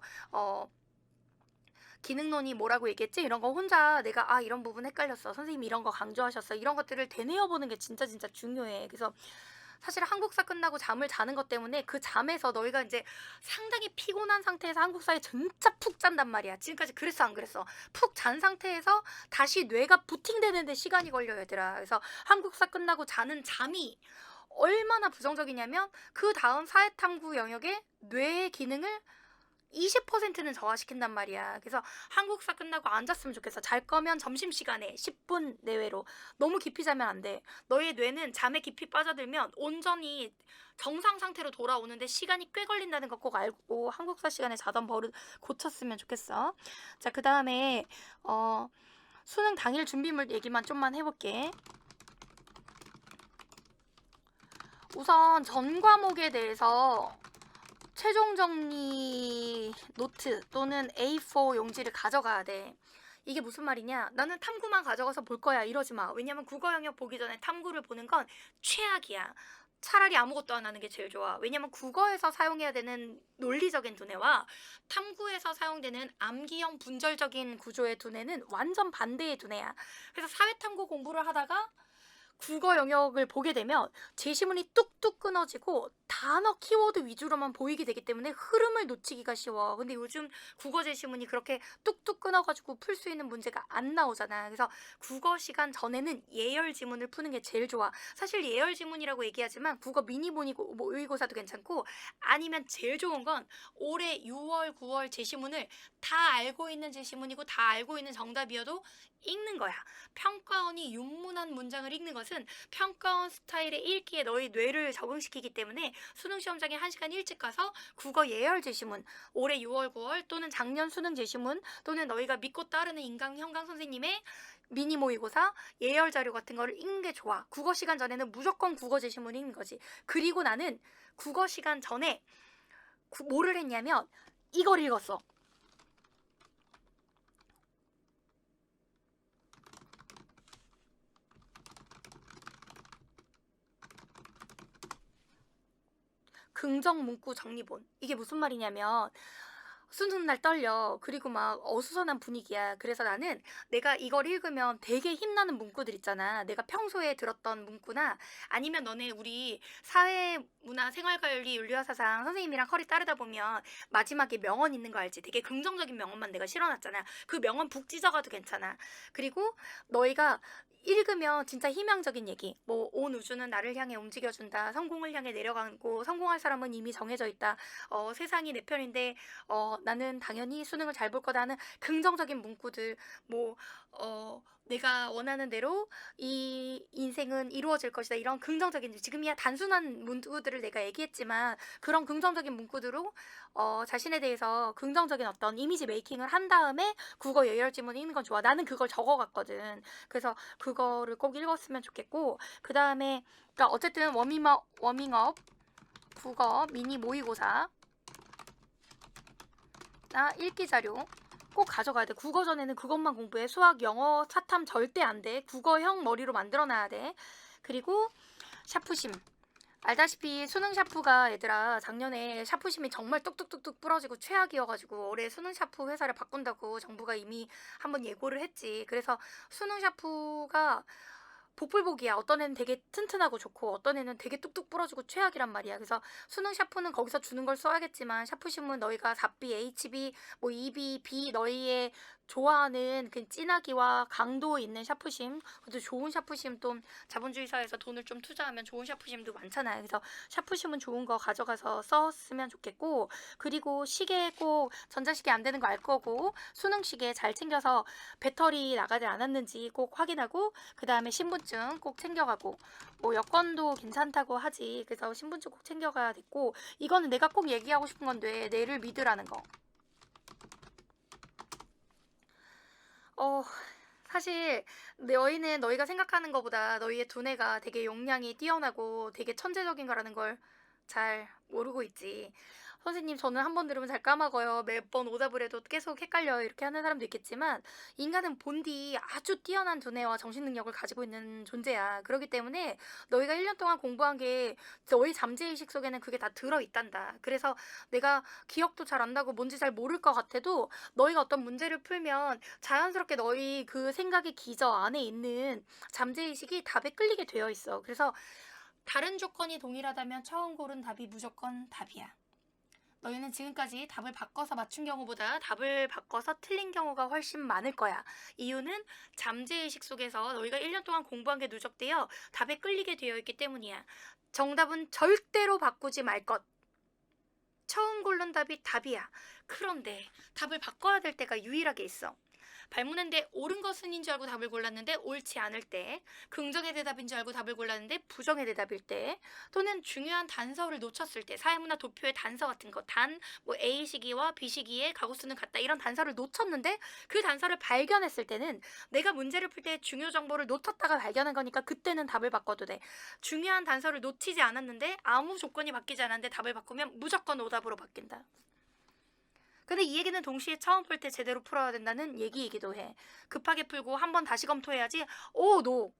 기능론이 뭐라고 얘기했지? 이런 거 혼자 내가 이런 부분 헷갈렸어. 선생님이 이런 거 강조하셨어. 이런 것들을 되뇌어 보는 게 진짜 중요해. 그래서 사실 한국사 끝나고 잠을 자는 것 때문에 그 잠에서 너희가 이제 상당히 피곤한 상태에서 한국사에 진짜 푹 잔단 말이야. 지금까지 그랬어 안 그랬어? 푹 잔 상태에서 다시 뇌가 부팅되는데 시간이 걸려 얘들아. 그래서 한국사 끝나고 자는 잠이 얼마나 부정적이냐면 그 다음 사회탐구 영역에 뇌의 기능을 20%는 저하시킨단 말이야. 그래서 한국사 끝나고 앉았으면 좋겠어. 잘 거면 점심시간에 10분 내외로. 너무 깊이 자면 안 돼. 너의 뇌는 잠에 깊이 빠져들면 온전히 정상 상태로 돌아오는데 시간이 꽤 걸린다는 거 꼭 알고 한국사 시간에 자던 버릇 고쳤으면 좋겠어. 자, 그 다음에 수능 당일 준비물 얘기만 좀만 해볼게. 우선 전 과목에 대해서 최종 정리 노트 또는 A4 용지를 가져가야 돼. 이게 무슨 말이냐? 나는 탐구만 가져가서 볼 거야. 이러지 마. 왜냐면 국어 영역 보기 전에 탐구를 보는 건 최악이야. 차라리 아무것도 안 하는 게 제일 좋아. 왜냐면 국어에서 사용해야 되는 논리적인 두뇌와 탐구에서 사용되는 암기형 분절적인 구조의 두뇌는 완전 반대의 두뇌야. 그래서 사회탐구 공부를 하다가 국어 영역을 보게 되면 제시문이 뚝뚝 끊어지고 단어 키워드 위주로만 보이게 되기 때문에 흐름을 놓치기가 쉬워. 근데 요즘 국어 제시문이 그렇게 뚝뚝 끊어가지고 풀 수 있는 문제가 안 나오잖아. 그래서 국어 시간 전에는 예열 지문을 푸는 게 제일 좋아. 사실 예열 지문이라고 얘기하지만 국어 미니 모의고사도 괜찮고, 아니면 제일 좋은 건 올해 6월, 9월 제시문을 다 알고 있는 제시문이고 다 알고 있는 정답이어도 읽는 거야. 평가원이 윤문한 문장을 읽는 것은 평가원 스타일의 읽기에 너희 뇌를 적응시키기 때문에 수능 시험장에 1시간 일찍 가서 국어 예열 제시문, 올해 6월, 9월 또는 작년 수능 제시문 또는 너희가 믿고 따르는 인강 현강 선생님의 미니 모의고사 예열 자료 같은 거를 읽는 게 좋아. 국어 시간 전에는 무조건 국어 제시문 읽는 거지. 그리고 나는 국어 시간 전에 뭐를 했냐면 이걸 읽었어. 긍정 문구 정리본. 이게 무슨 말이냐면 수능 날 떨려. 그리고 막 어수선한 분위기야. 그래서 나는 내가 이걸 읽으면 되게 힘나는 문구들 있잖아. 내가 평소에 들었던 문구나 아니면 너네 우리 사회문화 생활관리 윤리화사상 선생님이랑 허리 따르다 보면 마지막에 명언 있는 거 알지? 되게 긍정적인 명언만 내가 실어놨잖아. 그 명언 북 찢어가도 괜찮아. 그리고 너희가 읽으면 진짜 희망적인 얘기. 뭐 온 우주는 나를 향해 움직여준다. 성공을 향해 내려가고 성공할 사람은 이미 정해져 있다. 세상이 내 편인데 나는 당연히 수능을 잘 볼 거다 하는 긍정적인 문구들, 뭐, 내가 원하는 대로 이 인생은 이루어질 것이다. 이런 긍정적인, 지금이야 단순한 문구들을 내가 얘기했지만 그런 긍정적인 문구들로 자신에 대해서 긍정적인 어떤 이미지 메이킹을 한 다음에 국어 예열 지문 읽는 건 좋아. 나는 그걸 적어갔거든. 그래서 그거를 꼭 읽었으면 좋겠고, 그 다음에, 그러니까 어쨌든 워밍업 국어 미니 모의고사 나 읽기 자료 꼭 가져가야 돼. 국어 전에는 그것만 공부해. 수학, 영어, 사탐 절대 안 돼. 국어형 머리로 만들어놔야 돼. 그리고 샤프심. 알다시피 수능 샤프가 얘들아 작년에 샤프심이 정말 뚝뚝뚝뚝 부러지고 최악이어가지고 올해 수능 샤프 회사를 바꾼다고 정부가 이미 한번 예고를 했지. 그래서 수능 샤프가 복불복이야. 어떤 애는 되게 튼튼하고 좋고 어떤 애는 되게 뚝뚝 부러지고 최악이란 말이야. 그래서 수능 샤프는 거기서 주는 걸 써야겠지만 샤프심은 너희가 4B, HB, 뭐 2B, B 너희의 좋아하는 그 진하기와 강도 있는 샤프심, 그것도 좋은 샤프심, 또 자본주의 사회에서 돈을 좀 투자하면 좋은 샤프심도 많잖아요. 그래서 샤프심은 좋은 거 가져가서 썼으면 좋겠고, 그리고 시계 꼭 전자시계 안 되는 거 알 거고 수능 시계 잘 챙겨서 배터리 나가지 않았는지 꼭 확인하고, 그 다음에 신분증 꼭 챙겨가고, 뭐 여권도 괜찮다고 하지. 그래서 신분증 꼭 챙겨가야 됐고, 이거는 내가 꼭 얘기하고 싶은 건데 내를 믿으라는 거. 사실 너희는 너희가 생각하는 것보다 너희의 두뇌가 되게 용량이 뛰어나고 되게 천재적인 거라는 걸 잘 모르고 있지. 선생님, 저는 한 번 들으면 잘 까먹어요. 매번 오답을 해도 계속 헷갈려요. 이렇게 하는 사람도 있겠지만 인간은 본디 아주 뛰어난 두뇌와 정신 능력을 가지고 있는 존재야. 그렇기 때문에 너희가 1년 동안 공부한 게 너희 잠재의식 속에는 그게 다 들어있단다. 그래서 내가 기억도 잘 안 나고 뭔지 잘 모를 것 같아도 너희가 어떤 문제를 풀면 자연스럽게 너희 그 생각의 기저 안에 있는 잠재의식이 답에 끌리게 되어 있어. 그래서 다른 조건이 동일하다면 처음 고른 답이 무조건 답이야. 너희는 지금까지 답을 바꿔서 맞춘 경우보다 답을 바꿔서 틀린 경우가 훨씬 많을 거야. 이유는 잠재의식 속에서 너희가 1년 동안 공부한 게 누적되어 답에 끌리게 되어 있기 때문이야. 정답은 절대로 바꾸지 말 것. 처음 고른 답이 답이야. 그런데 답을 바꿔야 될 때가 유일하게 있어. 발문했는데 옳은 것은인 줄 알고 답을 골랐는데 옳지 않을 때, 긍정의 대답인 줄 알고 답을 골랐는데 부정의 대답일 때, 또는 중요한 단서를 놓쳤을 때, 사회문화 도표의 단서 같은 거, 뭐 A 시기와 B 시기의 가구수는 같다 이런 단서를 놓쳤는데 그 단서를 발견했을 때는 내가 문제를 풀 때 중요 정보를 놓쳤다가 발견한 거니까 그때는 답을 바꿔도 돼. 중요한 단서를 놓치지 않았는데 아무 조건이 바뀌지 않았는데 답을 바꾸면 무조건 오답으로 바뀐다. 근데 이 얘기는 동시에 처음 풀 때 제대로 풀어야 된다는 얘기이기도 해. 급하게 풀고 한 번 다시 검토해야지. 오, 노.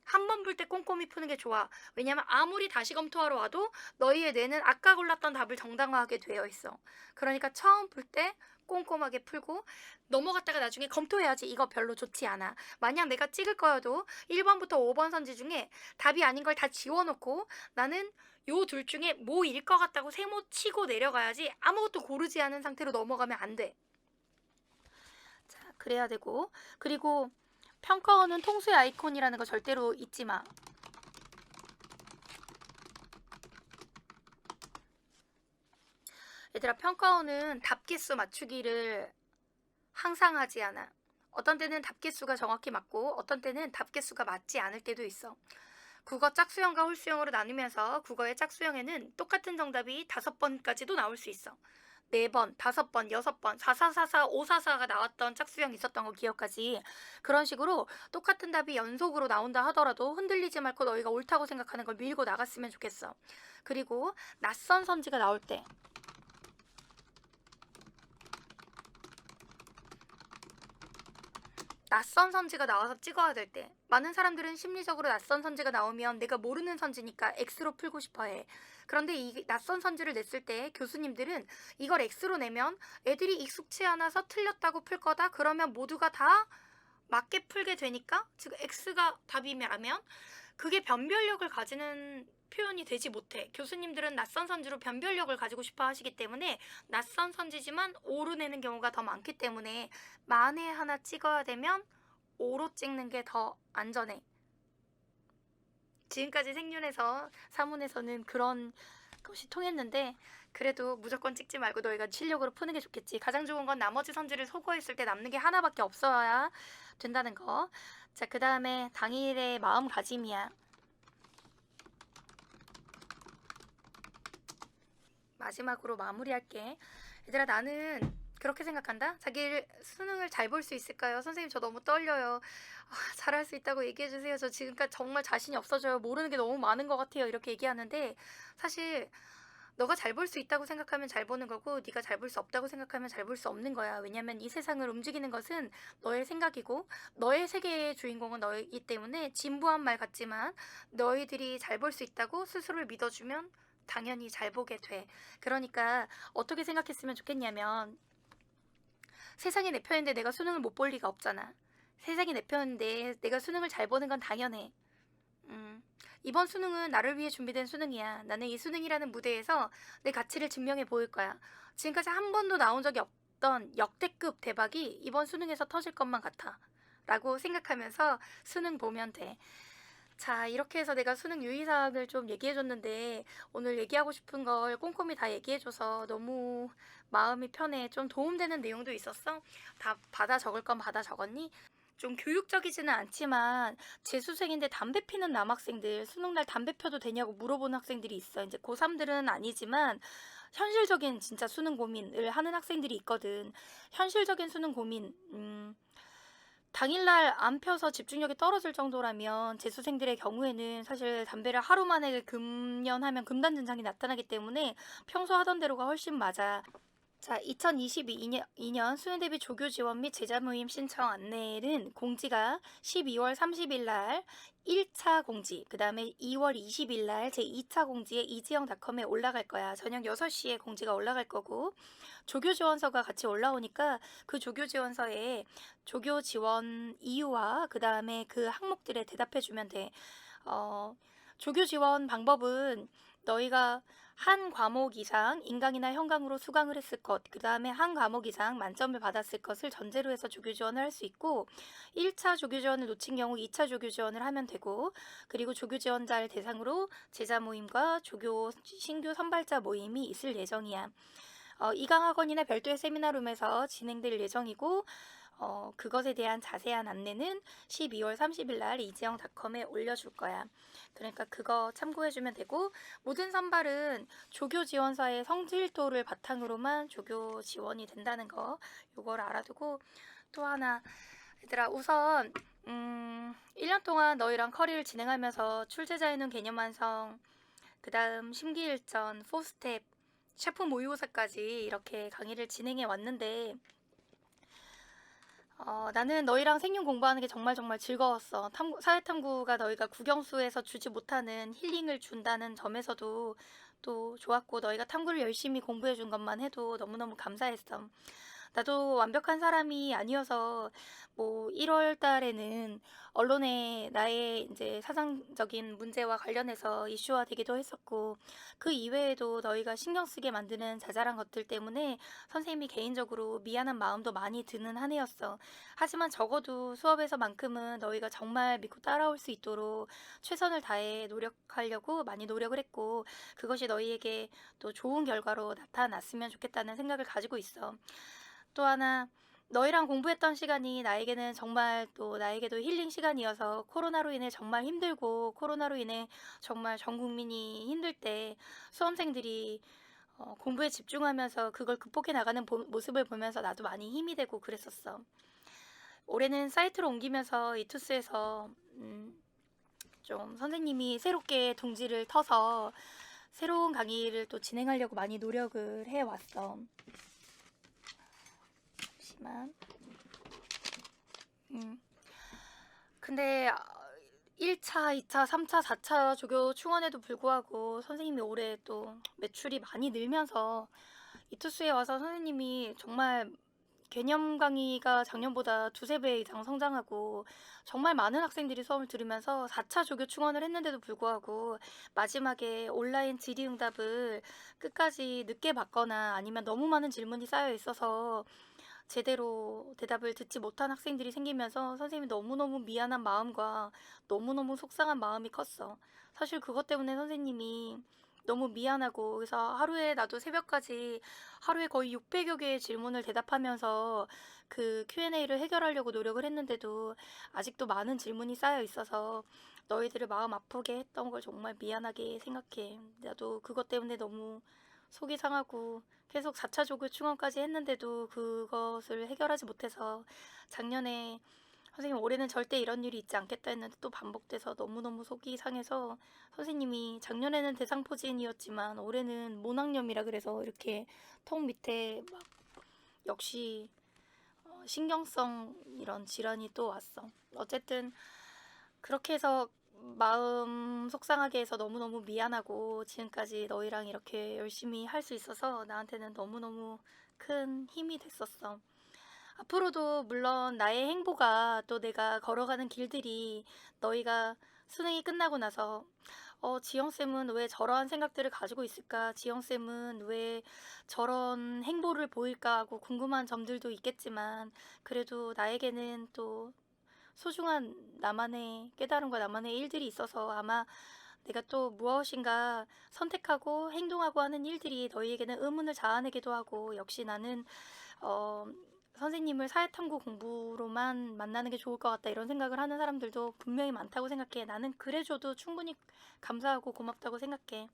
한 번 풀 때 꼼꼼히 푸는 게 좋아. 왜냐면 아무리 다시 검토하러 와도 너희의 뇌는 아까 골랐던 답을 정당화하게 되어 있어. 그러니까 처음 풀 때 꼼꼼하게 풀고 넘어갔다가 나중에 검토해야지. 이거 별로 좋지 않아. 만약 내가 찍을 거여도 1번부터 5번 선지 중에 답이 아닌 걸 다 지워놓고 나는 요 둘 중에 뭐일 것 같다고 세모 치고 내려가야지 아무것도 고르지 않은 상태로 넘어가면 안 돼. 자, 그래야 되고. 그리고 평가원은 통수의 아이콘이라는 거 절대로 잊지 마. 얘들아, 평가원은 답개수 맞추기를 항상 하지 않아. 어떤 때는 답개수가 정확히 맞고 어떤 때는 답개수가 맞지 않을 때도 있어. 국어 짝수형과 홀수형으로 나누면서 국어의 짝수형에는 똑같은 정답이 5번까지도 나올 수 있어. 4번, 5번, 6번, 4444, 544가 나왔던 짝수형 있었던 거 기억하지? 그런 식으로 똑같은 답이 연속으로 나온다 하더라도 흔들리지 말고 너희가 옳다고 생각하는 걸 밀고 나갔으면 좋겠어. 그리고 낯선 선지가 나올 때 낯선 선지가 나와서 찍어야 될 때 많은 사람들은 심리적으로 낯선 선지가 나오면 내가 모르는 선지니까 X로 풀고 싶어 해. 그런데 이 낯선 선지를 냈을 때 교수님들은 이걸 X로 내면 애들이 익숙치 않아서 틀렸다고 풀 거다. 그러면 모두가 다 맞게 풀게 되니까 지금 X가 답이라면 그게 변별력을 가지는 표현이 되지 못해. 교수님들은 낯선 선지로 변별력을 가지고 싶어 하시기 때문에 낯선 선지지만 O로 내는 경우가 더 많기 때문에 만에 하나 찍어야 되면 O로 찍는 게 더 안전해. 지금까지 생윤에서 사문에서는 그런 것이 통했는데 그래도 무조건 찍지 말고 너희가 실력으로 푸는 게 좋겠지. 가장 좋은 건 나머지 선지를 소거했을 때 남는 게 하나밖에 없어야 된다는 거. 자, 그 다음에 당일의 마음가짐이야. 마지막으로 마무리할게. 얘들아, 나는 그렇게 생각한다. 자기 수능을 잘 볼 수 있을까요? 선생님, 저 너무 떨려요. 잘할 수 있다고 얘기해주세요. 저 지금까지 정말 자신이 없어져요. 모르는 게 너무 많은 것 같아요. 이렇게 얘기하는데 사실 너가 잘 볼 수 있다고 생각하면 잘 보는 거고 네가 잘 볼 수 없다고 생각하면 잘 볼 수 없는 거야. 왜냐면 이 세상을 움직이는 것은 너의 생각이고 너의 세계의 주인공은 너이기 때문에 진부한 말 같지만 너희들이 잘 볼 수 있다고 스스로를 믿어주면 당연히 잘 보게 돼. 그러니까 어떻게 생각했으면 좋겠냐면 세상이 내 편인데 내가 수능을 못 볼 리가 없잖아. 세상이 내 편인데 내가 수능을 잘 보는 건 당연해. 이번 수능은 나를 위해 준비된 수능이야. 나는 이 수능이라는 무대에서 내 가치를 증명해 보일 거야. 지금까지 한 번도 나온 적이 없던 역대급 대박이 이번 수능에서 터질 것만 같아. 라고 생각하면서 수능 보면 돼. 자, 이렇게 해서 내가 수능 유의사항을 좀 얘기해줬는데 오늘 얘기하고 싶은 걸 꼼꼼히 다 얘기해줘서 너무 마음이 편해. 좀 도움되는 내용도 있었어? 다 받아 적을 건 받아 적었니? 좀 교육적이지는 않지만 재수생인데 담배 피는 남학생들 수능날 담배 펴도 되냐고 물어보는 학생들이 있어. 이제 고3들은 아니지만 현실적인 진짜 수능 고민을 하는 학생들이 있거든. 현실적인 수능 고민, 당일날 안 펴서 집중력이 떨어질 정도라면 재수생들의 경우에는 사실 담배를 하루 만에 금연하면 금단 증상이 나타나기 때문에 평소 하던 대로가 훨씬 맞아. 자, 2022년 수능 대비 조교 지원 및 제자 모임 신청 안내는 공지가 12월 30일 날 1차 공지, 그 다음에 2월 20일 날 제2차 공지에 이지영닷컴에 올라갈 거야. 저녁 6시에 공지가 올라갈 거고 조교 지원서가 같이 올라오니까 그 조교 지원서에 조교 지원 이유와 그 다음에 그 항목들에 대답해 주면 돼. 조교 지원 방법은 너희가 한 과목 이상 인강이나 현강으로 수강을 했을 것, 그 다음에 한 과목 이상 만점을 받았을 것을 전제로 해서 조교 지원을 할 수 있고, 1차 조교 지원을 놓친 경우 2차 조교 지원을 하면 되고, 그리고 조교 지원자를 대상으로 제자 모임과 조교 신규 선발자 모임이 있을 예정이야. 이강학원이나 별도의 세미나룸에서 진행될 예정이고, 그것에 대한 자세한 안내는 12월 30일 날 이지영닷컴에 올려줄 거야. 그러니까 그거 참고해주면 되고, 모든 선발은 조교 지원사의 성질도를 바탕으로만 조교 지원이 된다는 거, 요걸 알아두고. 또 하나, 얘들아, 우선 1년 동안 너희랑 커리를 진행하면서 출제자의 눈 개념 완성, 그 다음 심기일전, 포스텝, 셰프 모의고사까지 이렇게 강의를 진행해 왔는데, 나는 너희랑 생윤 공부하는 게 정말 정말 즐거웠어. 사회탐구가 너희가 국영수에서 주지 못하는 힐링을 준다는 점에서도 또 좋았고, 너희가 탐구를 열심히 공부해 준 것만 해도 너무너무 감사했어. 나도 완벽한 사람이 아니어서 1월 달에는 언론에 나의 이제 사상적인 문제와 관련해서 이슈화 되기도 했었고, 그 이외에도 너희가 신경 쓰게 만드는 자잘한 것들 때문에 선생님이 개인적으로 미안한 마음도 많이 드는 한 해였어. 하지만 적어도 수업에서만큼은 너희가 정말 믿고 따라올 수 있도록 최선을 다해 노력하려고 많이 노력을 했고, 그것이 너희에게 또 좋은 결과로 나타났으면 좋겠다는 생각을 가지고 있어. 또 하나, 너희랑 공부했던 시간이 나에게는 정말 또 나에게도 힐링 시간이어서, 코로나로 인해 정말 힘들고 코로나로 인해 정말 전 국민이 힘들 때 수험생들이 공부에 집중하면서 그걸 극복해 나가는 모습을 보면서 나도 많이 힘이 되고 그랬었어. 올해는 사이트로 옮기면서 이투스에서 좀 선생님이 새롭게 둥지를 터서 새로운 강의를 또 진행하려고 많이 노력을 해왔어. 잠시만. 근데 1차, 2차, 3차, 4차 조교 충원에도 불구하고 선생님이 올해 또 매출이 많이 늘면서 이투스에 와서 선생님이 정말 개념 강의가 작년보다 두세 배 이상 성장하고 정말 많은 학생들이 수업을 들으면서 4차 조교 충원을 했는데도 불구하고 마지막에 온라인 질의응답을 끝까지 늦게 받거나 아니면 너무 많은 질문이 쌓여 있어서 제대로 대답을 듣지 못한 학생들이 생기면서 선생님이 너무너무 미안한 마음과 너무너무 속상한 마음이 컸어. 사실 그것 때문에 선생님이 너무 미안하고, 그래서 하루에 나도 새벽까지 하루에 거의 600여 개의 질문을 대답하면서 그 Q&A를 해결하려고 노력을 했는데도 아직도 많은 질문이 쌓여 있어서 너희들을 마음 아프게 했던 걸 정말 미안하게 생각해. 나도 그것 때문에 너무 속이 상하고 계속 4차 조교 충원까지 했는데도 그것을 해결하지 못해서 작년에 선생님 올해는 절대 이런 일이 있지 않겠다 했는데 또 반복돼서 너무너무 속이 상해서, 선생님이 작년에는 대상포진이었지만 올해는 모낭염이라 그래서 이렇게 턱 밑에 막 역시 신경성 이런 질환이 또 왔어. 어쨌든 그렇게 해서 마음 속상하게 해서 너무너무 미안하고, 지금까지 너희랑 이렇게 열심히 할 수 있어서 나한테는 너무너무 큰 힘이 됐었어. 앞으로도 물론 나의 행보가, 또 내가 걸어가는 길들이 너희가 수능이 끝나고 나서 지영쌤은 왜 저러한 생각들을 가지고 있을까? 지영쌤은 왜 저런 행보를 보일까? 하고 궁금한 점들도 있겠지만, 그래도 나에게는 또 소중한 나만의 깨달음과 나만의 일들이 있어서 아마 내가 또 무엇인가 선택하고 행동하고 하는 일들이 너희에게는 의문을 자아내기도 하고, 역시 나는 선생님을 사회탐구 공부로만 만나는 게 좋을 것 같다 이런 생각을 하는 사람들도 분명히 많다고 생각해. 나는 그래줘도 충분히 감사하고 고맙다고 생각해.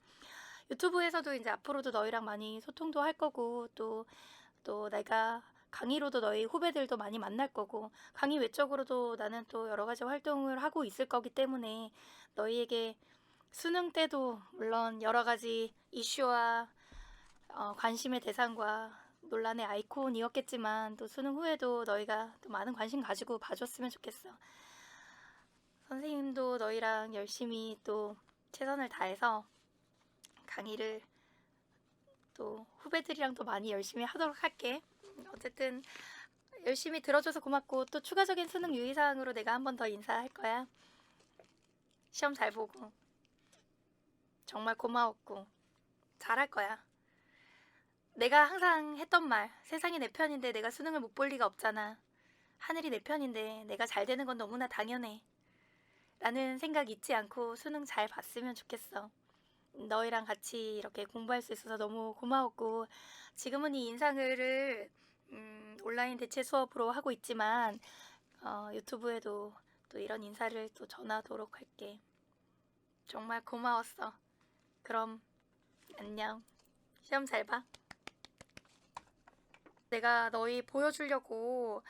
유튜브에서도 이제 앞으로도 너희랑 많이 소통도 할 거고, 또 내가 강의로도 너희 후배들도 많이 만날 거고, 강의 외적으로도 나는 또 여러 가지 활동을 하고 있을 거기 때문에 너희에게 수능 때도 물론 여러 가지 이슈와 관심의 대상과 논란의 아이콘이었겠지만, 또 수능 후에도 너희가 또 많은 관심 가지고 봐줬으면 좋겠어. 선생님도 너희랑 열심히 또 최선을 다해서 강의를 또 후배들이랑도 많이 열심히 하도록 할게. 어쨌든 열심히 들어줘서 고맙고, 또 추가적인 수능 유의사항으로 내가 한 번 더 인사할 거야. 시험 잘 보고 정말 고마웠고 잘할 거야. 내가 항상 했던 말, 세상이 내 편인데 내가 수능을 못 볼 리가 없잖아. 하늘이 내 편인데 내가 잘 되는 건 너무나 당연해. 라는 생각 잊지 않고 수능 잘 봤으면 좋겠어. 너희랑 같이 이렇게 공부할 수 있어서 너무 고마웠고, 지금은 이 인상을 온라인 대체 수업으로 하고 있지만, 유튜브에도 또 이런 인사를 또 전하도록 할게. 정말 고마웠어. 그럼 안녕. 시험 잘 봐. 내가 너희 보여주려고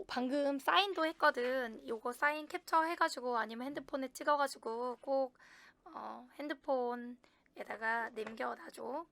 방금 사인도 했거든. 요거 사인 캡처 해가지고 아니면 핸드폰에 찍어가지고 꼭 핸드폰에다가 남겨놔줘.